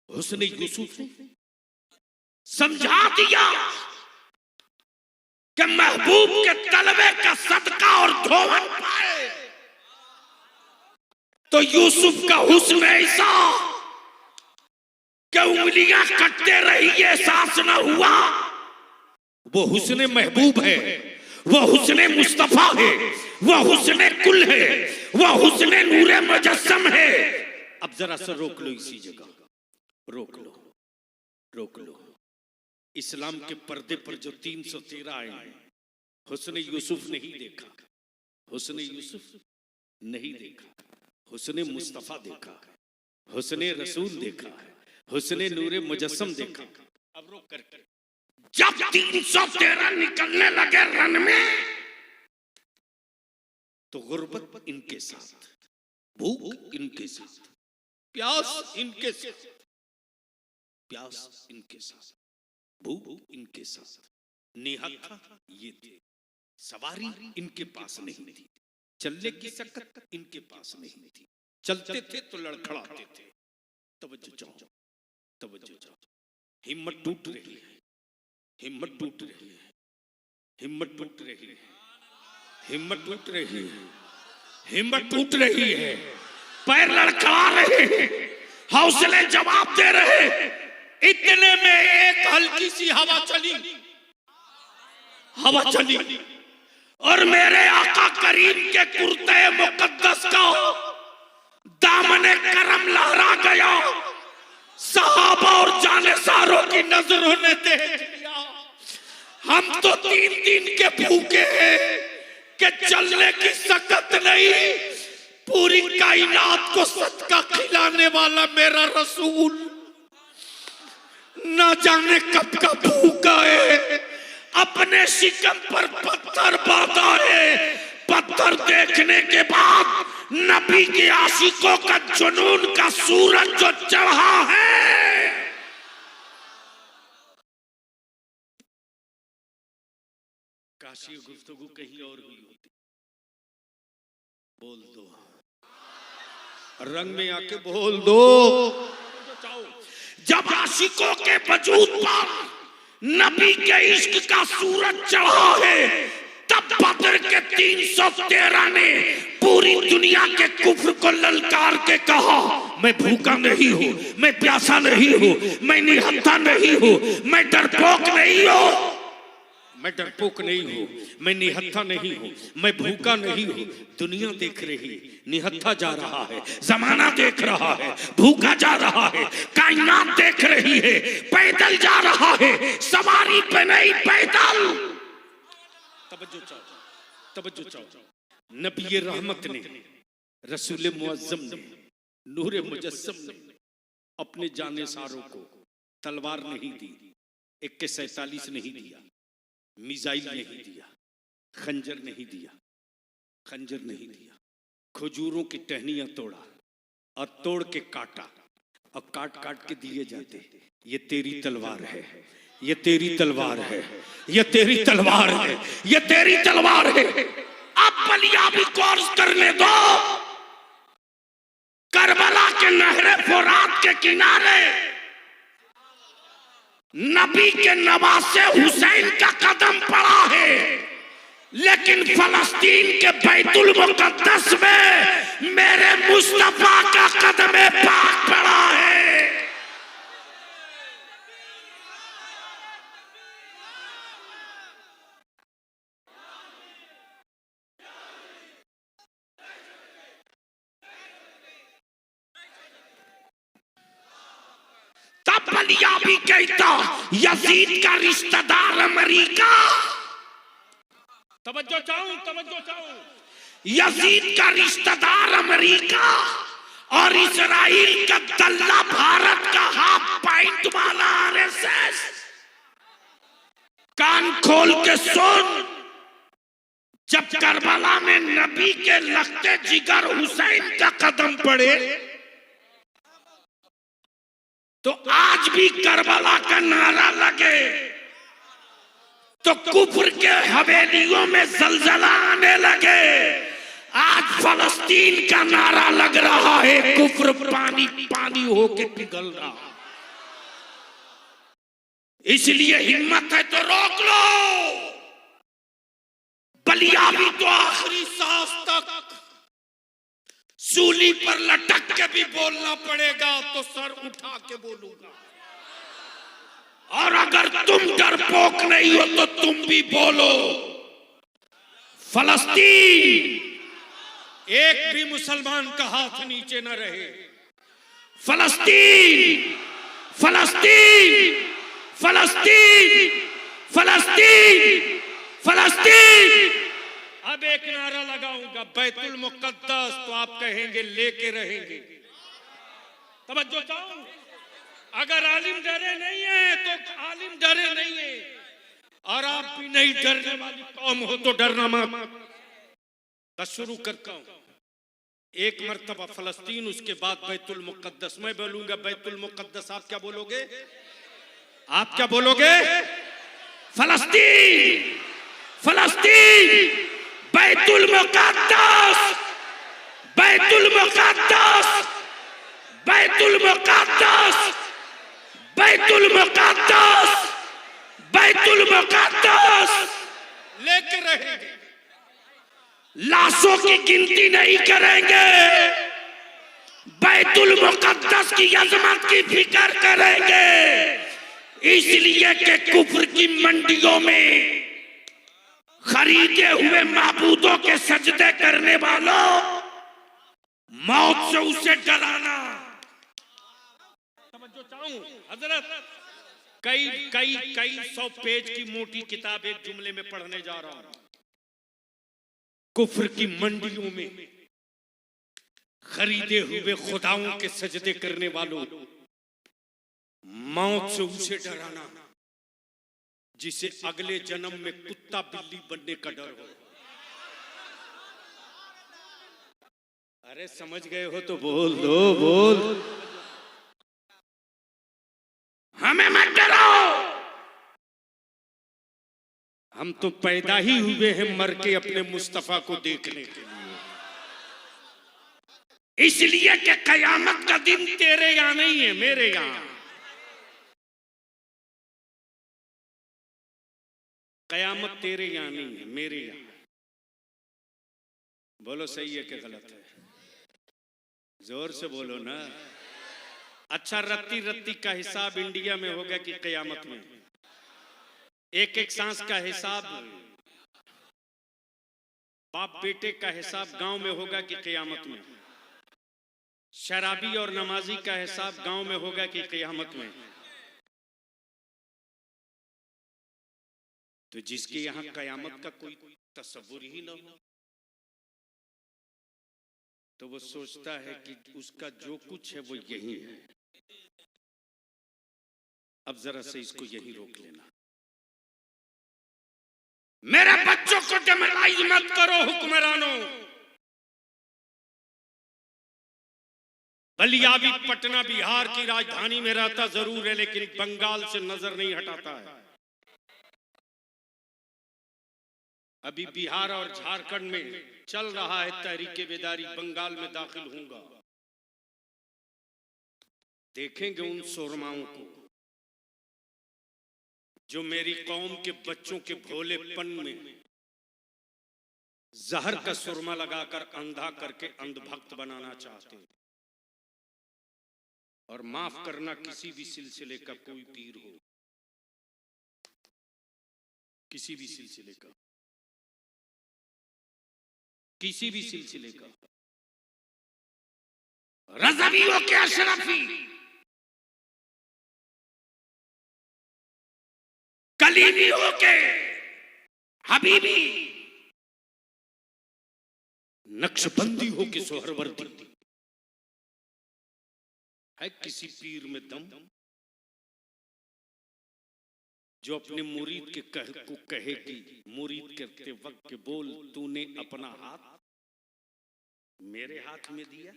हुस्न यूसुफ ने समझा दिया कि महबूब के तलवे का सदका और धोवन पाए तो यूसुफ का हुस्न ऐसा कि उंगलियां कटते रही, एहसास न हुआ। वो हुस्न महबूब है, वो हुस्न मुस्तफा है, वो हुस्न कुल है, वो हुस्न नूरे मुजस्सम है। अब जरा सा रोक लो, इसी जगह रोक लो, रोक लो। इस्लाम के पर्दे पर जो 313 आए हैं, हुस्न यूसुफ नहीं देखा, हुस्न यूसुफ नहीं देखा, हुस्न मुस्तफा देखा, हुस्न रसूल देखा, हुस्न नूरे मुजस्सम देखा। अब रोक करके जब 313 निकलने लगे रन में, तो गुर्बत इनके साथ, भूख इनके साथ, प्यास इनके साथ, प्यास इनके साथ, भूख इनके साथ, निहत्था ये थे, सवारी इनके पास नहीं थी, चलने की सकत इनके पास नहीं थी, चलते थे तो लड़खड़ाते थे। तवज्जो जाओ, तवज्जो जाओ। हिम्मत टूट रही है, हिम्मत टूट रही है, हिम्मत टूट रही है, हिम्मत टूट रही है, हिम्मत टूट रही है, पैर लड़खड़ा रहे हैं, हौसले जवाब दे रहे। इतने में एक हल्की सी हवा चली, हवा चली, और मेरे आका करीम के कुर्ते मुकद्दस का दामने करम लहरा गया। सहाबा और जानेसारों की नजरों ने देख लिया, हम तो 3 दिन के भूखे हैं कि चलने की सकत नहीं। पूरी कायनात को सदका खिलाने वाला मेरा रसूल न जाने कब का भूखा है, अपने शिकम पर पत्थर बांधा है। पत्थर देखने के बाद नबी के आशिकों का जुनून का सूरज जो चढ़ा है, काशी गुफ्तगू कहीं और हुई होती। बोल दो, रंग में आके बोल दो। जब आशिकों के वजूद पर नबी के इश्क का सूरज चढ़ा है, तब बदर के 313 ने पूरी दुनिया के कुफ्र को ललकार के कहा, मैं भूखा नहीं हूं, मैं प्यासा नहीं हूं, मैं निहत्था नहीं हूं, मैं डरपोक नहीं हूं, मैं डरपोक नहीं हूं, मैं निहत्था नहीं हूं, मैं भूखा नहीं हूं। दुनिया देख रही, निहत्था जा रहा है, जमाना देख रहा है, भूखा जा रहा है, कायनात देख रही है, पैदल जा रहा है, सवारी पे नहीं पैदल। तवज्जो चाहो, तवज्जो चाहो। नबी रहमत ने, रसूल मुअज्जम ने, नूरे मुजस्सम ने अपने जाने सारों को तलवार नहीं दी, AK-47 नहीं दिया, मिसाइल नहीं दिया, खंजर नहीं दिया, खंजर नहीं दिया, खजूरों की टहनियां तोड़ा और तोड़ के काटा और काट काट के दिए जाते। ये तेरी तलवार है, ये तेरी तलवार है, ये तेरी तलवार है, ये तेरी तलवार है। अब बलियाबी कोर्स करने दो। करबला के नहरे फुरात के किनारे नबी के नवासे हुसैन का कदम पड़ा है, लेकिन फलस्तीन के बैतुल मुकद्दस में मेरे मुस्तफा का कदम पाक पड़ा है। बलिया भी कहता यजीद का रिश्तेदार अमेरिका। तवज्जो चाहूं। यजीद का रिश्तेदार अमेरिका और इजराइल का दल्ला भारत का हाफ पैंट वाला आरएसएस। कान खोल के सुन, जब करबला में नबी के लखते जिगर हुसैन का कदम पड़े तो आज भी करबला का नारा लगे तो कुफ्र के हवेलियों में जलजला आने लगे। आज फलस्तीन का नारा लग रहा है, कुफ्र पानी पानी होके पिघल रहा। इसलिए हिम्मत है तो रोक लो। बलिया भी तो आखिरी सांस तक सूली पर लटक के भी बोलना पड़ेगा, तो सर उठा के बोलूंगा। और अगर तुम डरपोक नहीं हो तो तुम भी बोलो। फलस्तीन, एक भी मुसलमान का हाथ नीचे न रहे। फलस्तीन, फलस्तीन, फलस्तीन, फलस्तीन, फलस्तीन। अब एक नारा लगाऊंगा, बैतुल मुकद्दस, तो आप कहेंगे लेके रहेंगे। तवज्जो चाहूं। अगर आलिम डरे नहीं है तो आलिम डरे नहीं है, और आप भी नहीं डरने वाली कौम हो तो डरना मत। बस शुरू करता हूं। एक मर्तबा फलस्तीन, उसके बाद बैतुल मुकद्दस। मैं बोलूंगा बैतुल मुकद्दस, आप क्या बोलोगे? आप क्या बोलोगे? फलस्तीन, फलस्तीन, बैतुल मुकद्दस, बैतुल मुकद्दस, बैतुल मुकद्दस, बैतुल मुकद्दस, बैतुल मुकद्दस। लेके रहेंगे, लाशों की गिनती नहीं करेंगे, बैतुल मुकद्दस की अजमत की फिक्र करेंगे। इसलिए कि कुफ्र की मंडियों में खरीदे हुए माबूदों के सजदे करने वालों, मौत से उसे डराना। समझो चाहूं हजरत, कई कई कई 100 पेज की मोटी किताब एक जुमले में पढ़ने जा रहा हूं। कुफ्र की मंडियों में खरीदे हुए खुदाओं के सजदे करने वालों, मौत से उसे डराना जिसे अगले जन्म में कुत्ता बिल्ली बनने का डर हो। अरे समझ गए हो तो बोल दो, बोल। हमें मत डराओ, हम तो पैदा ही हुए हैं मर के अपने मुस्तफा को देखने के लिए। इसलिए कि कयामत का दिन तेरे यहां नहीं है, मेरे यहां। कयामत तेरे यहां नहीं है, मेरे यहां। बोलो सही है कि गलत है? जोर से बोलो ना। अच्छा, रत्ती रत्ती का हिसाब इंडिया में होगा कि कयामत में? एक एक सांस का हिसाब बाप बेटे का हिसाब गांव में होगा कि कयामत में? शराबी और नमाजी का हिसाब गांव में होगा कि कयामत में? तो जिसके यहां कयामत का कोई तस्वुर ही ना हो, तो वो सोचता है कि उसका जो कुछ है वो यही है। अब जरा से इसको यही रोक लेना। मेरे बच्चों को डेमोलाइज मत करो हुक्मरानों। बलिया भी पटना बिहार की राजधानी में रहता जरूर है, लेकिन बंगाल से नजर नहीं हटाता है। अभी बिहार और झारखंड में चल रहा है तहरीके बेदारी, बंगाल में दाखिल होऊंगा। देखेंगे उन सुरमाओं को जो मेरी कौम के बच्चों के भोलेपन में जहर का सुरमा लगाकर अंधा करके अंधभक्त बनाना चाहते हैं। और माफ करना, किसी भी सिलसिले का कोई पीर हो, किसी भी सिलसिले का, किसी भी सिलसिले का, रज़वियों के अशरफी कलीमी होके हबीबी, नक्शबंदी होके सोहरवर्दी। है किसी पीर में दम जो अपने मुरीद के को कहे कि मुरीद करते वक्त के बोल तूने अपना हाथ मेरे हाथ में दिया।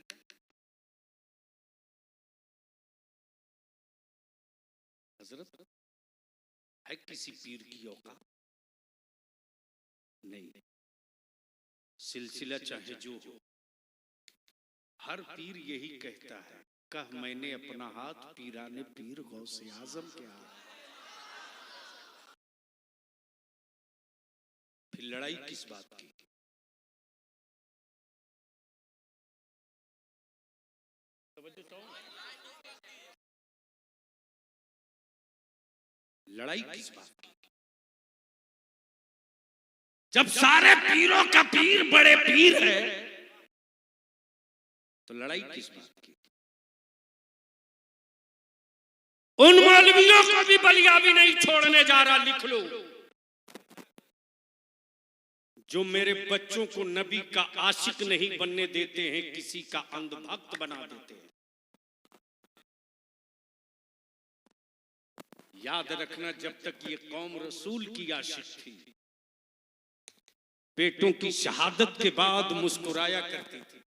हजरत है किसी पीर की औकात नहीं। सिलसिला चाहे जो हो, हर पीर यही कहता है, कह मैंने अपना हाथ पीराने पीर गौसे आजम के हाथ। फिर लड़ाई किस बात की? लड़ाई किस बात की? जब सारे पीरों का पीर बड़े पीर है तो लड़ाई किस बात की? उन मौलवियों को भी बलियाबी नहीं छोड़ने जा रहा, लिख लो, जो मेरे बच्चों को नबी का आशिक नहीं बनने देते हैं, किसी का अंधभक्त बना देते हैं। याद रखना, जब तक ये कौम रसूल की आशिक थी, बेटों की शहादत के बाद मुस्कुराया करती थी।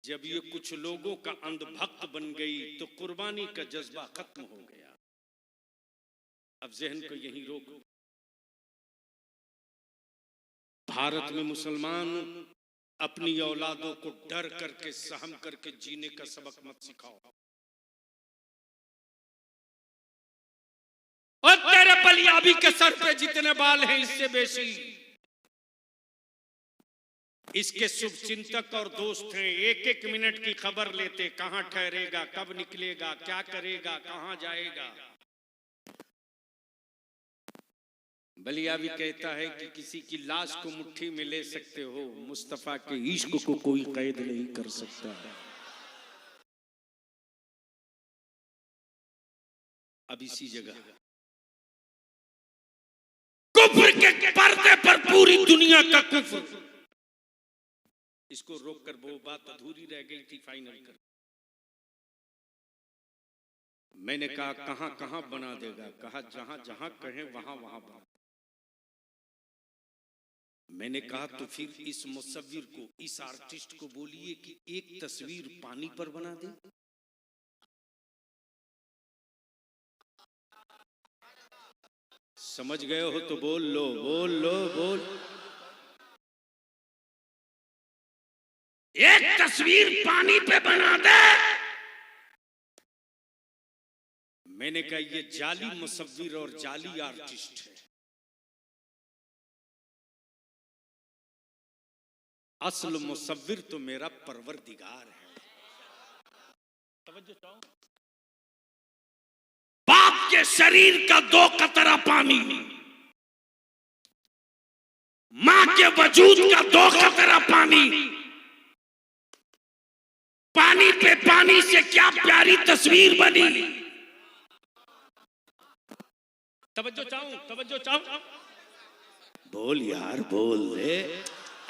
जब ये कुछ लोगों का अंधभक्त बन गई तो कुर्बानी का जज्बा खत्म हो गया। अब जहन को यहीं रोको। भारत में मुसलमान अपनी औलादों को डर करके सहम करके जीने का सबक मत सिखाओ। और तेरे बलियाबी के सर पे जितने बाल हैं इससे बेशी इसके शुभ चिंतक और दोस्त हैं। एक एक मिनट की खबर लेते, कहां ठहरेगा, कब निकलेगा, क्या करेगा, कहां जाएगा। बलियाबी कहता है कि किसी की लाश को मुट्ठी में ले सकते हो, मुस्तफा के इश्क को कोई कैद नहीं कर सकता। अब इसी जगह कुफ्र के पर्दे पर पूरी दुनिया का कुफ्र, इसको रोककर वो बात अधूरी रह गई थी, फाइनल कर। मैंने कहा कहां कहां बना देगा, कहा जहां जहां कहें वहां वहां बना। मैंने कहा तो फिर इस मुसव्विर को, इस आर्टिस्ट को बोलिए कि एक तस्वीर पानी पर बना दे। समझ गए हो तो बोल लो, बोल लो, बोल। एक तस्वीर पानी पे बना दे। मैंने कहा ये जाली मुसव्विर और जाली आर्टिस्ट है। असल मुसव्विर तो मेरा परवरदिगार है। तवज्जो चाहो। बाप के शरीर का 2 कतरा पानी, मां के वजूद का 2 कतरा पानी, पानी पे पानी से क्या प्यारी तस्वीर बनी। तवज्जो चाहो, तवज्जो चाहो। बोल यार, बोल दे,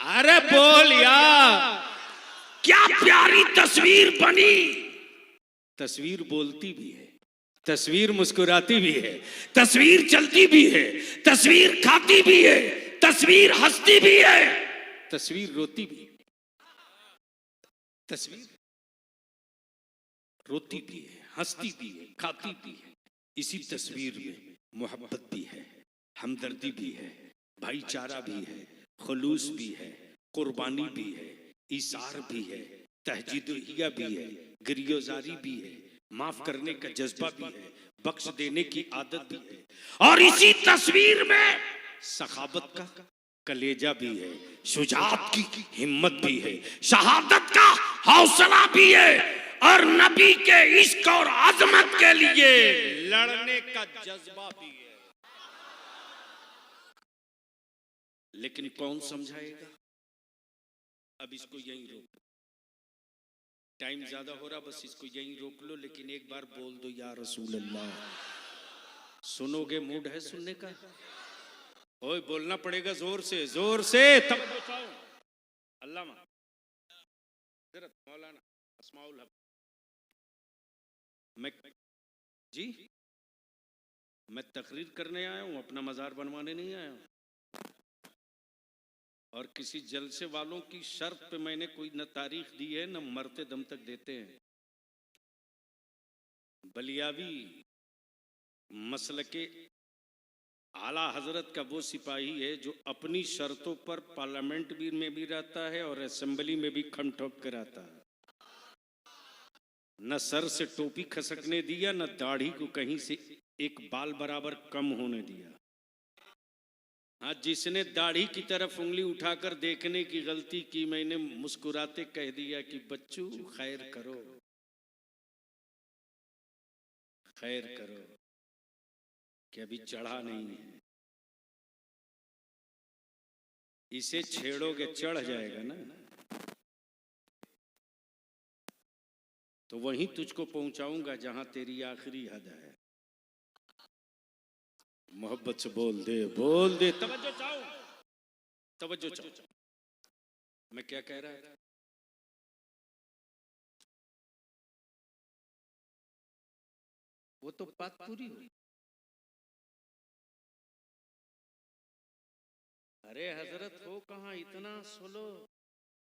अरे बोल यार। क्या प्यारी तस्वीर बनी। तस्वीर बोलती भी है, तस्वीर मुस्कुराती भी है, तस्वीर चलती भी है, तस्वीर खाती भी है, तस्वीर हंसती भी है, तस्वीर रोती भी है। तस्वीर रोती भी है, हंसती भी है, खाती भी है। इसी तस्वीर में मोहब्बत भी है, हमदर्दी भी है, भाईचारा भी है, खुलूस भी है, कुर्बानी भी है, इसार भी है, तहजीदुहिया भी है, गिरियोजारी भी है, माफ करने का जज्बा भी है, बख्श देने की आदत भी है। और इसी तस्वीर में सखावत का कलेजा भी है, शुजाअत की हिम्मत भी है, शहादत का हौसला भी है, और नबी के इश्क और अजमत के लिए लड़ने का जज्बा भी है। लेकिन कौन समझाएगा? अब इसको यहीं रोक, टाइम ज्यादा हो रहा, बस इसको यहीं रोक लो। लेकिन एक बार बोल दो या रसूल अल्लाह। सुनोगे? मूड है सुनने का? ओए बोलना पड़ेगा जोर से, जोर से। तब अल्लामा हजरत मौलाना अस्माउल हक। मैं जी मैं तकरीर करने आया हूं, अपना मजार बनवाने नहीं आया हूं। और किसी जलसे वालों की शर्त पे मैंने कोई न तारीख दी है न मरते दम तक देते हैं। बलियावी मसलके आला हजरत का वो सिपाही है जो अपनी शर्तों पर पार्लियामेंट में भी रहता है और असेंबली में भी खम ठोक कर आता है। न सर से टोपी खसकने दिया, न दाढ़ी को कहीं से एक बाल बराबर कम होने दिया। हाँ, जिसने दाढ़ी की तरफ उंगली उठाकर देखने की गलती की, मैंने मुस्कुराते कह दिया कि बच्चू खैर करो, खैर करो, कि अभी चढ़ा नहीं है। इसे छेड़ोगे चढ़ जाएगा ना, तो वहीं तुझको पहुंचाऊंगा जहां तेरी आखिरी हद है। मोहब्बत से बोल दे, बोल दे। तवज्जो चाहो, तवज्जो चाहो। मैं क्या कह रहा है? वो तो बात पूरी हुई। अरे हजरत हो कहां, इतना सोलो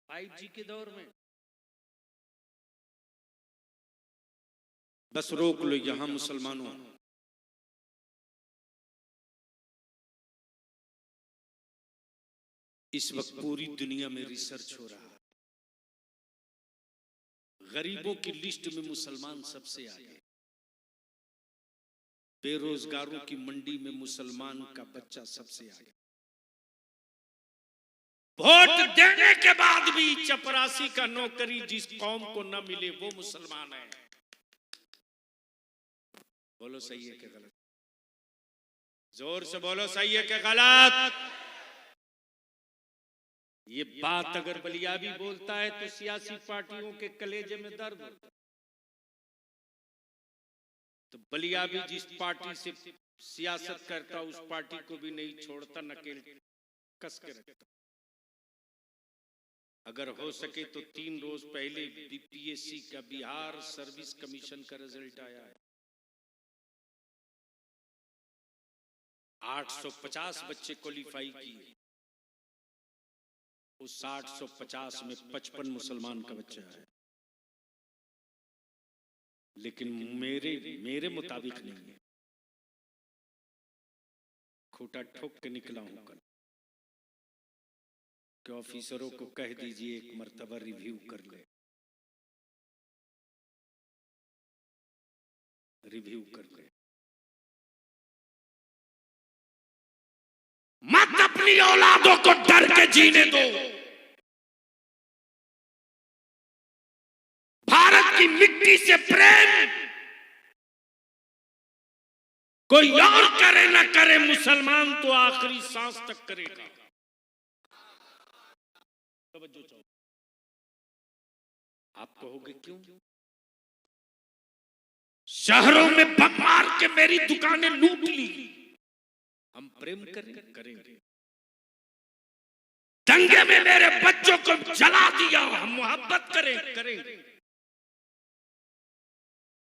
5G के दौर में। बस रोक लो यहां मुसलमानों। इस वक्त पूरी दुनिया में रिसर्च हो रहा है। गरीबों की लिस्ट में मुसलमान सबसे आगे, बेरोजगारों की मंडी में मुसलमान का बच्चा सबसे आगे। वोट देने के बाद भी चपरासी का नौकरी जिस कौम को न मिले वो मुसलमान है। बोलो सही है कि गलत? जोर से बोलो, सही है कि गलत? ये बात अगर बलियाबी बोलता है तो सियासी पार्टियों के कलेजे में दर्द होता है। तो बलियाबी जिस पार्टी से सियासत करता उस पार्टी को भी नहीं छोड़ता, नकेल कस के रखता। अगर हो सके तो 3 रोज पहले बीपीएससी का, बिहार सर्विस कमीशन का रिजल्ट आया है। 850 बच्चे क्वालिफाई किए। उस 850 में 55 मुसलमान का बच्चा है। लेकिन मेरे मुताबिक नहीं है। खोटा ठोक के निकला हूं कल कि ऑफिसरों को कह दीजिए एक मर्तबा रिव्यू कर ले, रिव्यू कर ले। मत अपनी औलादों को डर के जीने दो। भारत की मिट्टी से प्रेम कोई और करे ना करे, मुसलमान तो आखिरी सांस तक करेगा। तवज्जो चाहो। आप कहोगे क्यों? शहरों में बम मार के मेरी दुकानें लूट ली। हम प्रेम करेंगे। दंगे में मेरे बच्चों को जला दिया, हम मोहब्बत करेंगे।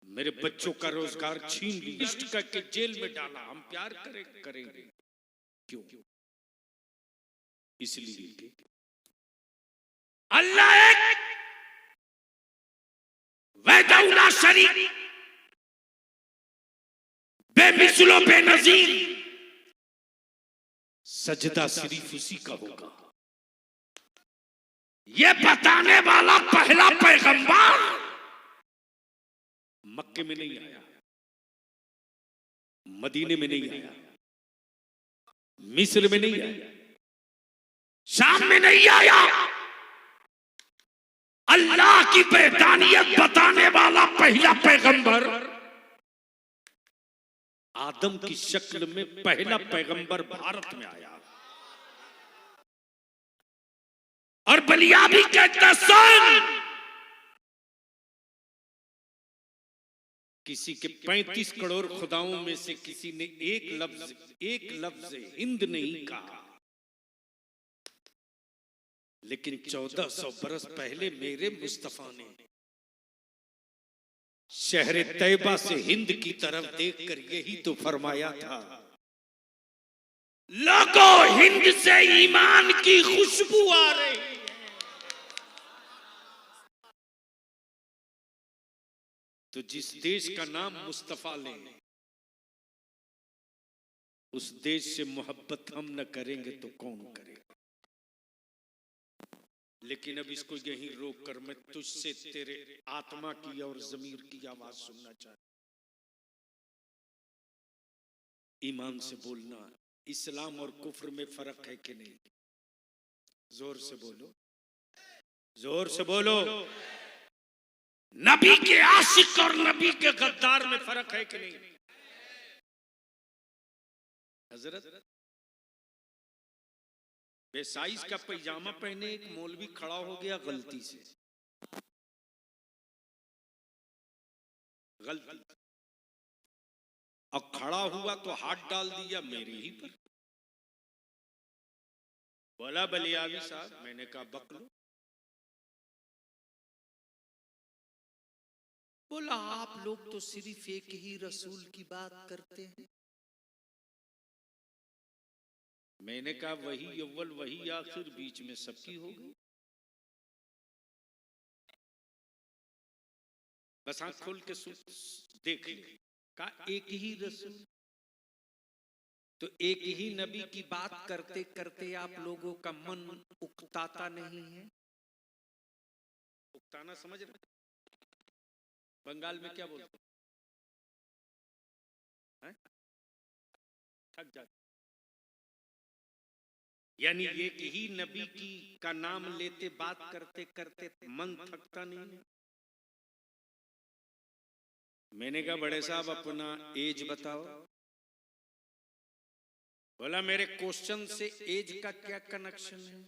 मेरे बच्चों का रोजगार छीन लिया, लिस्ट करके जेल में डाला, हम प्यार करेंगे। क्यों? इसलिए अल्लाह एक, वहदहुल्ला शरीक, बेमिसलो बेनजीर। सजदा सिर्फ उसी का होगा। ये बताने वाला पहला पैगंबर मक्के में नहीं आया, मदीने में नहीं आया, मिस्र में नहीं आया, शाम में नहीं आया। अल्लाह की वहदानियत बताने वाला पहला पैगंबर आदम की शक्ल में पहला पैगंबर भारत में आया। और बलियाबी कहता सुन, किसी के 35 करोड़ खुदाओं में से किसी ने एक लफ्ज हिंद नहीं कहा, लेकिन 1400 बरस पहले मेरे मुस्तफा ने शहर तैयबा से हिंद की तरफ देखकर यही तो फरमाया था, लोगों हिंद से ईमान की खुशबू आ रही है। तो जिस देश का नाम मुस्तफा ले, उस देश से मोहब्बत हम न करेंगे तो कौन करेगा। लेकिन अब इसको यहीं रोक कर मैं तुझसे तेरे आत्मा की और जमीर की आवाज सुनना चाहता। ईमान से बोलना, इस्लाम और कुफ्र में फर्क है कि नहीं? जोर से बोलो, जोर से बोलो। नबी के आशिक और नबी के गद्दार में फर्क है कि नहीं? हजरत बेसाइज का पैजामा पहने एक मौलवी खड़ा हो गया गलती से, गलती, अब खड़ा हुआ तो हाथ डाल दिया मेरे ही पर। बोला बलियावी साहब, मैंने कहा बकलो। बोला आप लोग तो सिर्फ एक ही रसूल की बात करते हैं। मैंने कहा वही अव्वल वही आखिर, बीच में सबकी होगी। बस आंख खोल के देख ले। कहा एक ही रसूल, तो एक ही नबी की बात करते करते आप लोगों का मन उकताता नहीं है? उकताना समझ रहे? बंगाल में क्या बोलते हैं? थक जाते। यानी एक ही नबी की का नाम लेते बात करते करते मन थकता नहीं है? मैंने कहा बड़े साहब अपना एज बताओ। बोला मेरे क्वेश्चन से एज का क्या कनेक्शन है?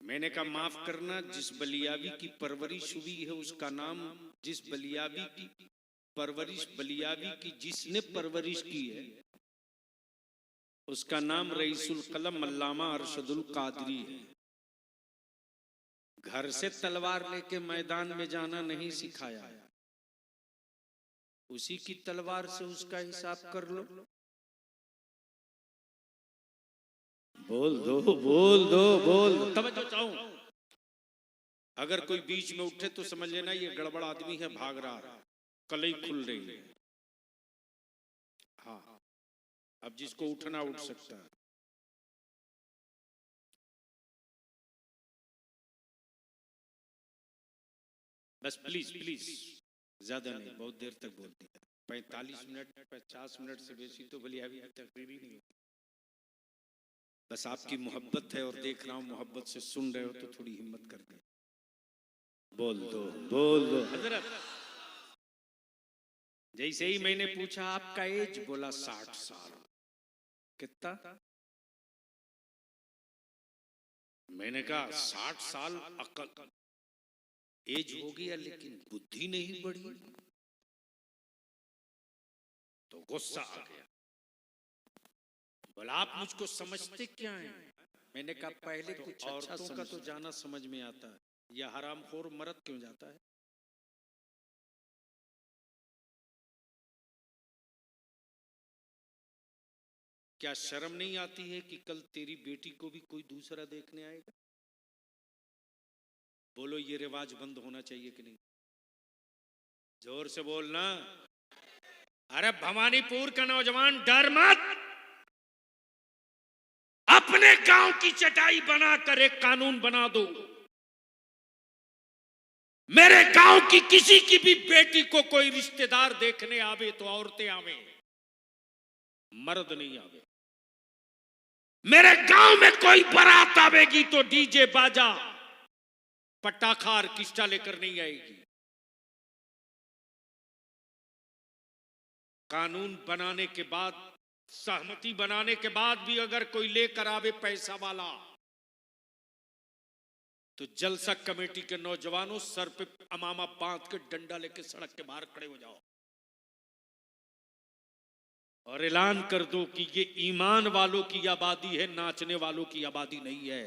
मैंने कहा माफ करना, जिस बलियावी की परवरिश हुई है उसका नाम, जिस बलियावी की परवरिश, बलियावी की जिसने परवरिश की है उसका नाम रईसुल कलम अल्लामा अरशदुल कादरी है। घर से तलवार लेके मैदान में जाना नहीं सिखाया, उसी की तलवार से उसका हिसाब कर लो। बोल दो, बोल दो, बोल दो। तब तो चाहूं अगर कोई बीच में उठे तो समझ लेना ये गड़बड़ आदमी है, भाग रहा है, कलई खुल रही है। हाँ, अब जिसको उठना उठ सकता है। बस प्लीज प्लीज, ज्यादा नहीं, बहुत देर तक बोल दिया। 45 मिनट 50 मिनट से बेसी तो बलियावी की तकरीर ही नहीं होती। बस आपकी मोहब्बत है और देख रहा हूं मोहब्बत से सुन रहे हो तो थोड़ी हिम्मत कर दे। बोल दो, बोल दो। हजरत जैसे ही मैंने पूछा आपका एज, बोला 60 साल। कितना? मैंने कहा 60 साल अकल एज हो गया लेकिन बुद्धि नहीं बढ़ी। तो गुस्सा आ गया, बोला आप मुझको समझते क्या हैं? मैंने कहा पहले कुछ औरतों का तो जाना समझ में आता है, यह हरामखोर मर्द क्यों जाता है? क्या शर्म नहीं आती है कि कल तेरी बेटी को भी कोई दूसरा देखने आएगा? बोलो ये रिवाज बंद होना चाहिए कि नहीं? जोर से बोलना। अरे भवानीपुर का नौजवान डर मत, अपने गांव की चटाई बनाकर एक कानून बना दो, मेरे गांव की किसी की भी बेटी को कोई रिश्तेदार देखने आवे तो औरतें आवे, मर्द नहीं आवे। मेरे गांव में कोई बारात आवेगी तो डीजे बाजा पटाखा ऑर्केस्ट्रा लेकर नहीं आएगी। कानून बनाने के बाद, सहमति बनाने के बाद भी अगर कोई लेकर आवे पैसा वाला, तो जलसा कमेटी के नौजवानों सर पे अमामा बांध के डंडा लेके सड़क के बाहर खड़े हो जाओ और ऐलान कर दो कि ये ईमान वालों की आबादी है, नाचने वालों की आबादी नहीं है।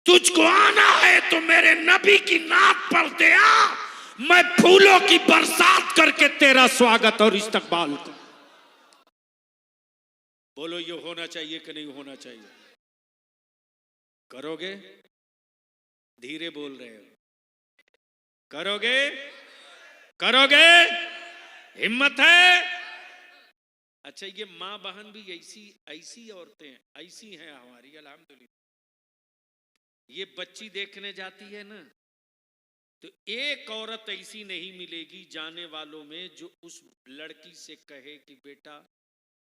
तुझको आना है तो मेरे नबी की नात पर दे आ, मैं फूलों की बरसात करके तेरा स्वागत और इस्तकबाल करूं। बोलो ये होना चाहिए कि नहीं होना चाहिए? करोगे? धीरे बोल रहे हो। करोगे? करोगे? हिम्मत है? अच्छा, ये मां बहन भी ऐसी ऐसी औरतें ऐसी हैं हमारी, अल्हम्दुलिल्लाह। ये बच्ची देखने जाती है ना, तो एक औरत ऐसी नहीं मिलेगी जाने वालों में जो उस लड़की से कहे कि बेटा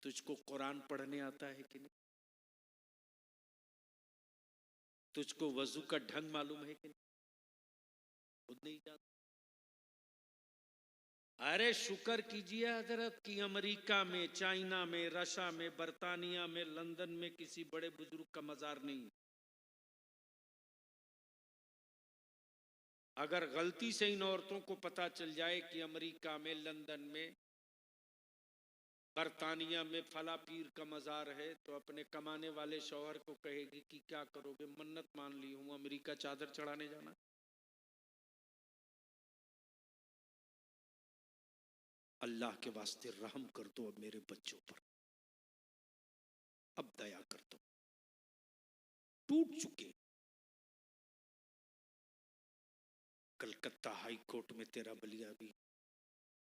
तुझको कुरान पढ़ने आता है कि नहीं, तुझको वजू का ढंग मालूम है कि नहीं, खुद नहीं जाता। अरे शुक्र कीजिए हजरत कि अमेरिका में, चाइना में, रशिया में, बर्तानिया में, लंदन में किसी बड़े बुजुर्ग का मजार नहीं। अगर गलती से इन औरतों को पता चल जाए कि अमेरिका में, लंदन में, बर्तानिया में फला पीर का मजार है, तो अपने कमाने वाले शौहर को कहेगी कि क्या करोगे, मन्नत मान ली हूं अमेरिका चादर चढ़ाने जाना। अल्लाह के वास्ते रहम कर दो अब मेरे बच्चों पर, अब दया कर दो, टूट चुके। कलकत्ता हाई कोर्ट में तेरा बलिया भी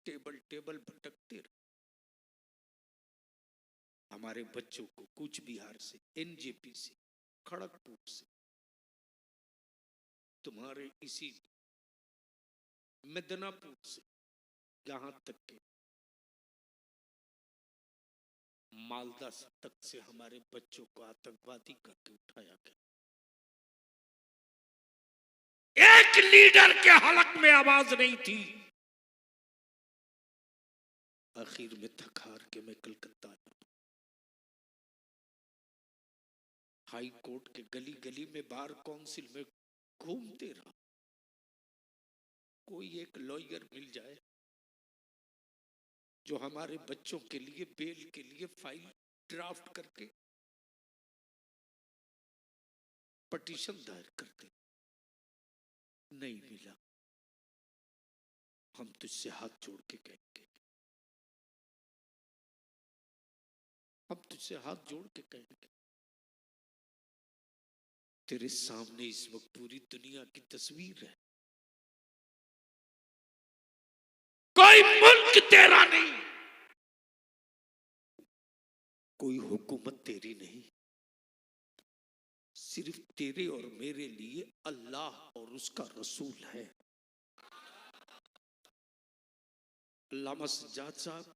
टेबल टेबल भटकते रहे। हमारे बच्चों को कूच बिहार से, एनजेपी से, खड़गपुर से, तुम्हारे इसी मिदनापुर से, यहां तक के मालदा तक से हमारे बच्चों को आतंकवादी करके उठाया गया। एक लीडर के हलक में आवाज नहीं थी। आखिर में थक हार के मैं कलकत्ता आया। हाई कोर्ट के गली गली में, बार काउंसिल में घूमते रहा, कोई एक लॉयर मिल जाए जो हमारे बच्चों के लिए बेल के लिए फाइल ड्राफ्ट करके पिटीशन दायर करते। नहीं मिला। हम तुझसे हाथ जोड़ के कहेंगे, हम तुझसे हाथ जोड़ के कहेंगे, तेरे सामने इस वक्त पूरी दुनिया की तस्वीर है, कोई मुल्क तेरा नहीं, कोई हुकूमत तेरी नहीं, सिर्फ तेरे और मेरे लिए अल्लाह और उसका रसूल है। अल्लामा सज्जाद साहब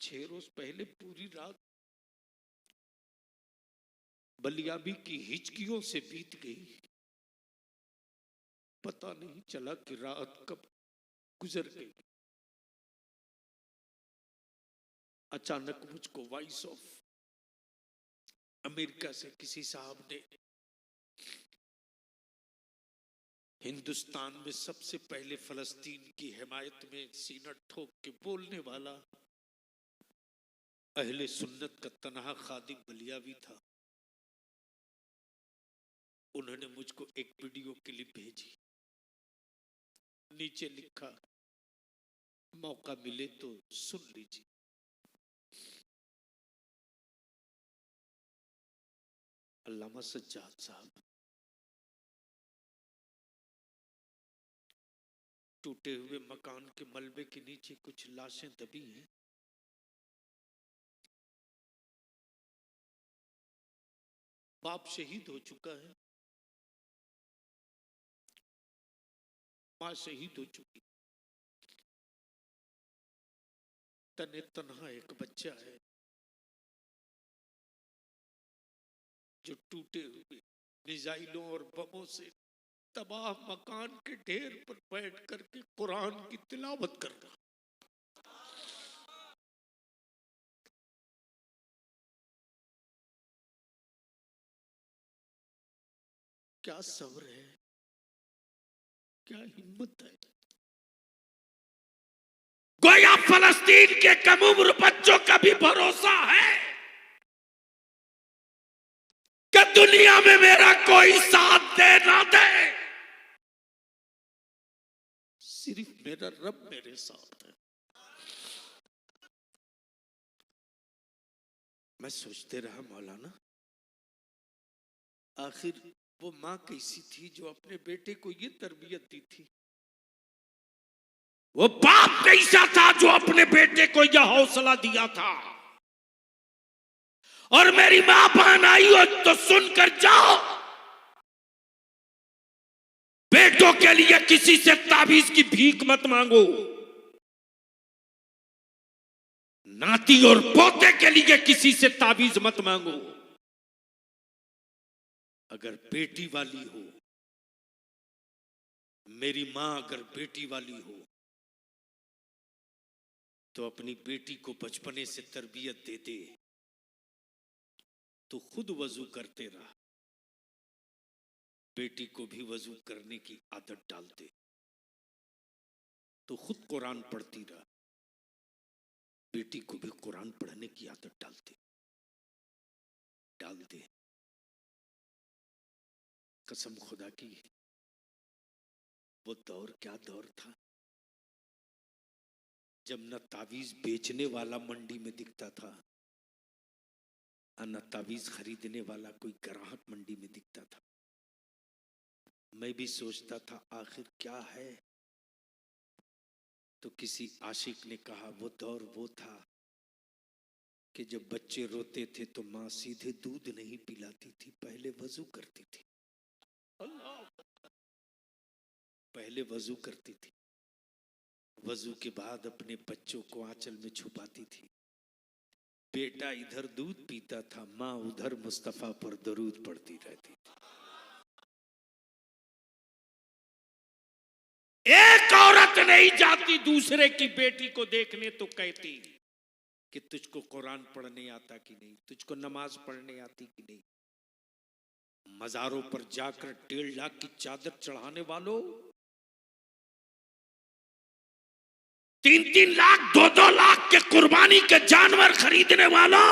6 रोज पहले पूरी रात बलियाबी की हिचकियों से बीत गई। पता नहीं चला कि रात कब गुजर गई। अचानक मुझको वॉइस ऑफ अमेरिका से किसी साहब ने, हिंदुस्तान में सबसे पहले फलस्तीन की हिमायत में सीना ठोक के बोलने वाला अहले सुन्नत का तनहा खादिम बलियावी था, उन्होंने मुझको एक वीडियो क्लिप भेजी। नीचे लिखा, मौका मिले तो सुन लीजिए। अल्लामा सज्जाद साहब टूटे हुए मकान के मलबे के नीचे कुछ लाशें दबी हैं। बाप शहीद हो चुका है, मां शहीद हो चुकी, तने तन्हा एक बच्चा है जो टूटे हुए मिसाइलों और बमों से तबाह मकान के ढेर पर बैठ करके कुरान की तिलावत कर रहा। क्या सब्र है, क्या हिम्मत है। गोया फलस्तीन के कम उम्र बच्चों का भी भरोसा है कि दुनिया में मेरा कोई साथ दे ना दे, सिर्फ मेरा रब मेरे साथ है। मैं सोचते रहा मौलाना, आखिर वो मां कैसी थी जो अपने बेटे को ये तरबियत दी थी, वो बाप कैसा था जो अपने बेटे को यह हौसला दिया था। और मेरी मां बहन आई हो तो सुनकर जाओ, बेटों के लिए किसी से ताबीज की भीख मत मांगो, नाती और पोते के लिए किसी से ताबीज मत मांगो। अगर बेटी वाली हो, मेरी मां अगर बेटी वाली हो, तो अपनी बेटी को बचपने से तरबियत दे दे, तो खुद वजू करते रहा, बेटी को भी वजू करने की आदत डाल दे, तो खुद कुरान पढ़ती रहा, बेटी को भी कुरान पढ़ने की आदत डाल दे। कसम खुदा की, वो दौर क्या दौर था जब न तावीज बेचने वाला मंडी में दिखता था, न तावीज खरीदने वाला कोई ग्राहक मंडी में दिखता था। मैं भी सोचता था आखिर क्या है, तो किसी आशिक ने कहा वो दौर वो था कि जब बच्चे रोते थे तो मां सीधे दूध नहीं पिलाती थी, पहले वजू करती थी। पहले वजू करती थी, वजू के बाद अपने बच्चों को आंचल में छुपाती थी। बेटा इधर दूध पीता था, मां उधर मुस्तफा पर दरूद पढ़ती रहती थी। एक औरत नहीं जाती दूसरे की बेटी को देखने तो कहती कि तुझको कुरान पढ़ने आता कि नहीं, तुझको नमाज पढ़ने आती कि नहीं। मजारों पर जाकर 1.5 लाख की चादर चढ़ाने वालों, 3-3 लाख 2-2 लाख के कुर्बानी के जानवर खरीदने वालों,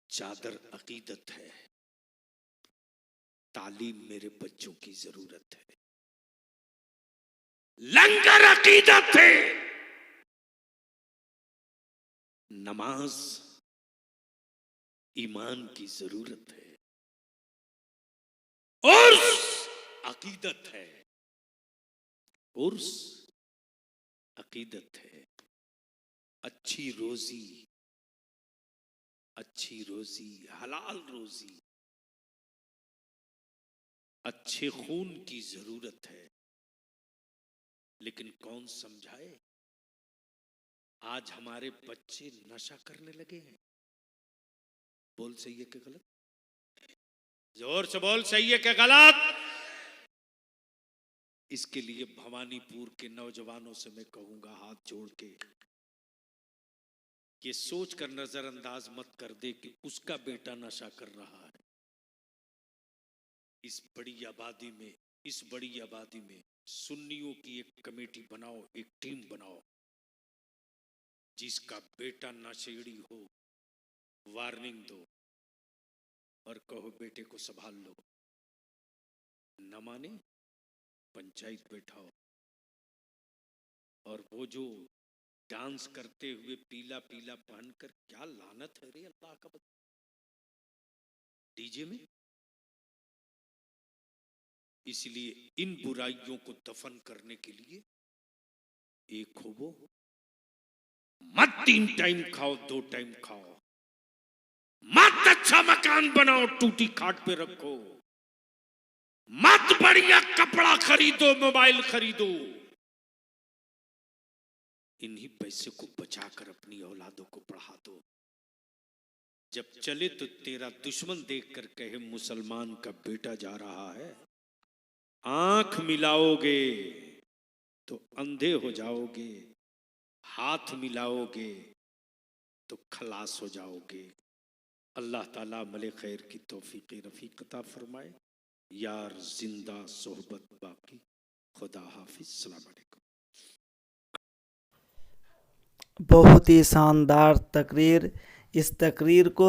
चादर अकीदत है, तालीम मेरे बच्चों की जरूरत है, लंगर अकीदत है, नमाज ईमान की जरूरत है, उर्स अकीदत है, उर्स अकीदत है। अच्छी रोजी, हलाल रोजी, अच्छे खून की जरूरत है। लेकिन कौन समझाए, आज हमारे बच्चे नशा करने लगे हैं। बोल सही है कि गलत? जोर से बोल, सही है कि गलत? इसके लिए भवानीपुर के नौजवानों से मैं कहूंगा हाथ जोड़ के, ये सोचकर नजरअंदाज मत कर दे कि उसका बेटा नशा कर रहा है। इस बड़ी आबादी में सुन्नियों की एक कमेटी बनाओ, एक टीम बनाओ, जिसका बेटा नशेड़ी हो वार्निंग दो और कहो बेटे को संभाल लो। न माने पंचायत बैठाओ, और वो जो डांस करते हुए पीला पीला पहनकर, क्या लानत है रे अल्लाह का, डीजे में। इसलिए इन बुराइयों को दफन करने के लिए एक हो वो, मत 3 टाइम खाओ 2 टाइम खाओ, मत अच्छा मकान बनाओ टूटी खाट पे रखो, मत बढ़िया कपड़ा खरीदो मोबाइल खरीदो, इन्हीं पैसे को बचाकर अपनी औलादों को पढ़ा दो। जब चले तो तेरा दुश्मन देखकर कहे मुसलमान का बेटा जा रहा है, आंख मिलाओगे तो अंधे हो जाओगे, हाथ मिलाओगे तो खलास हो जाओगे। अल्लाह ताला मले खैर की तौफीक रफीक अता फरमाए। यार जिंदा सोहबत बाकी। खुदा हाफिज। सलाम अलैकुम। बहुत ही शानदार तकरीर। इस तकरीर को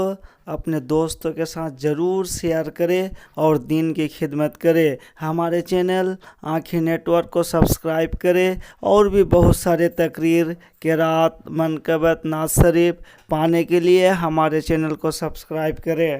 अपने दोस्तों के साथ ज़रूर शेयर करें और दीन की खिदमत करें। हमारे चैनल आँखें नेटवर्क को सब्सक्राइब करें और भी बहुत सारे तकरीर क़िरात मनक़बत नात शरीफ पाने के लिए हमारे चैनल को सब्सक्राइब करें।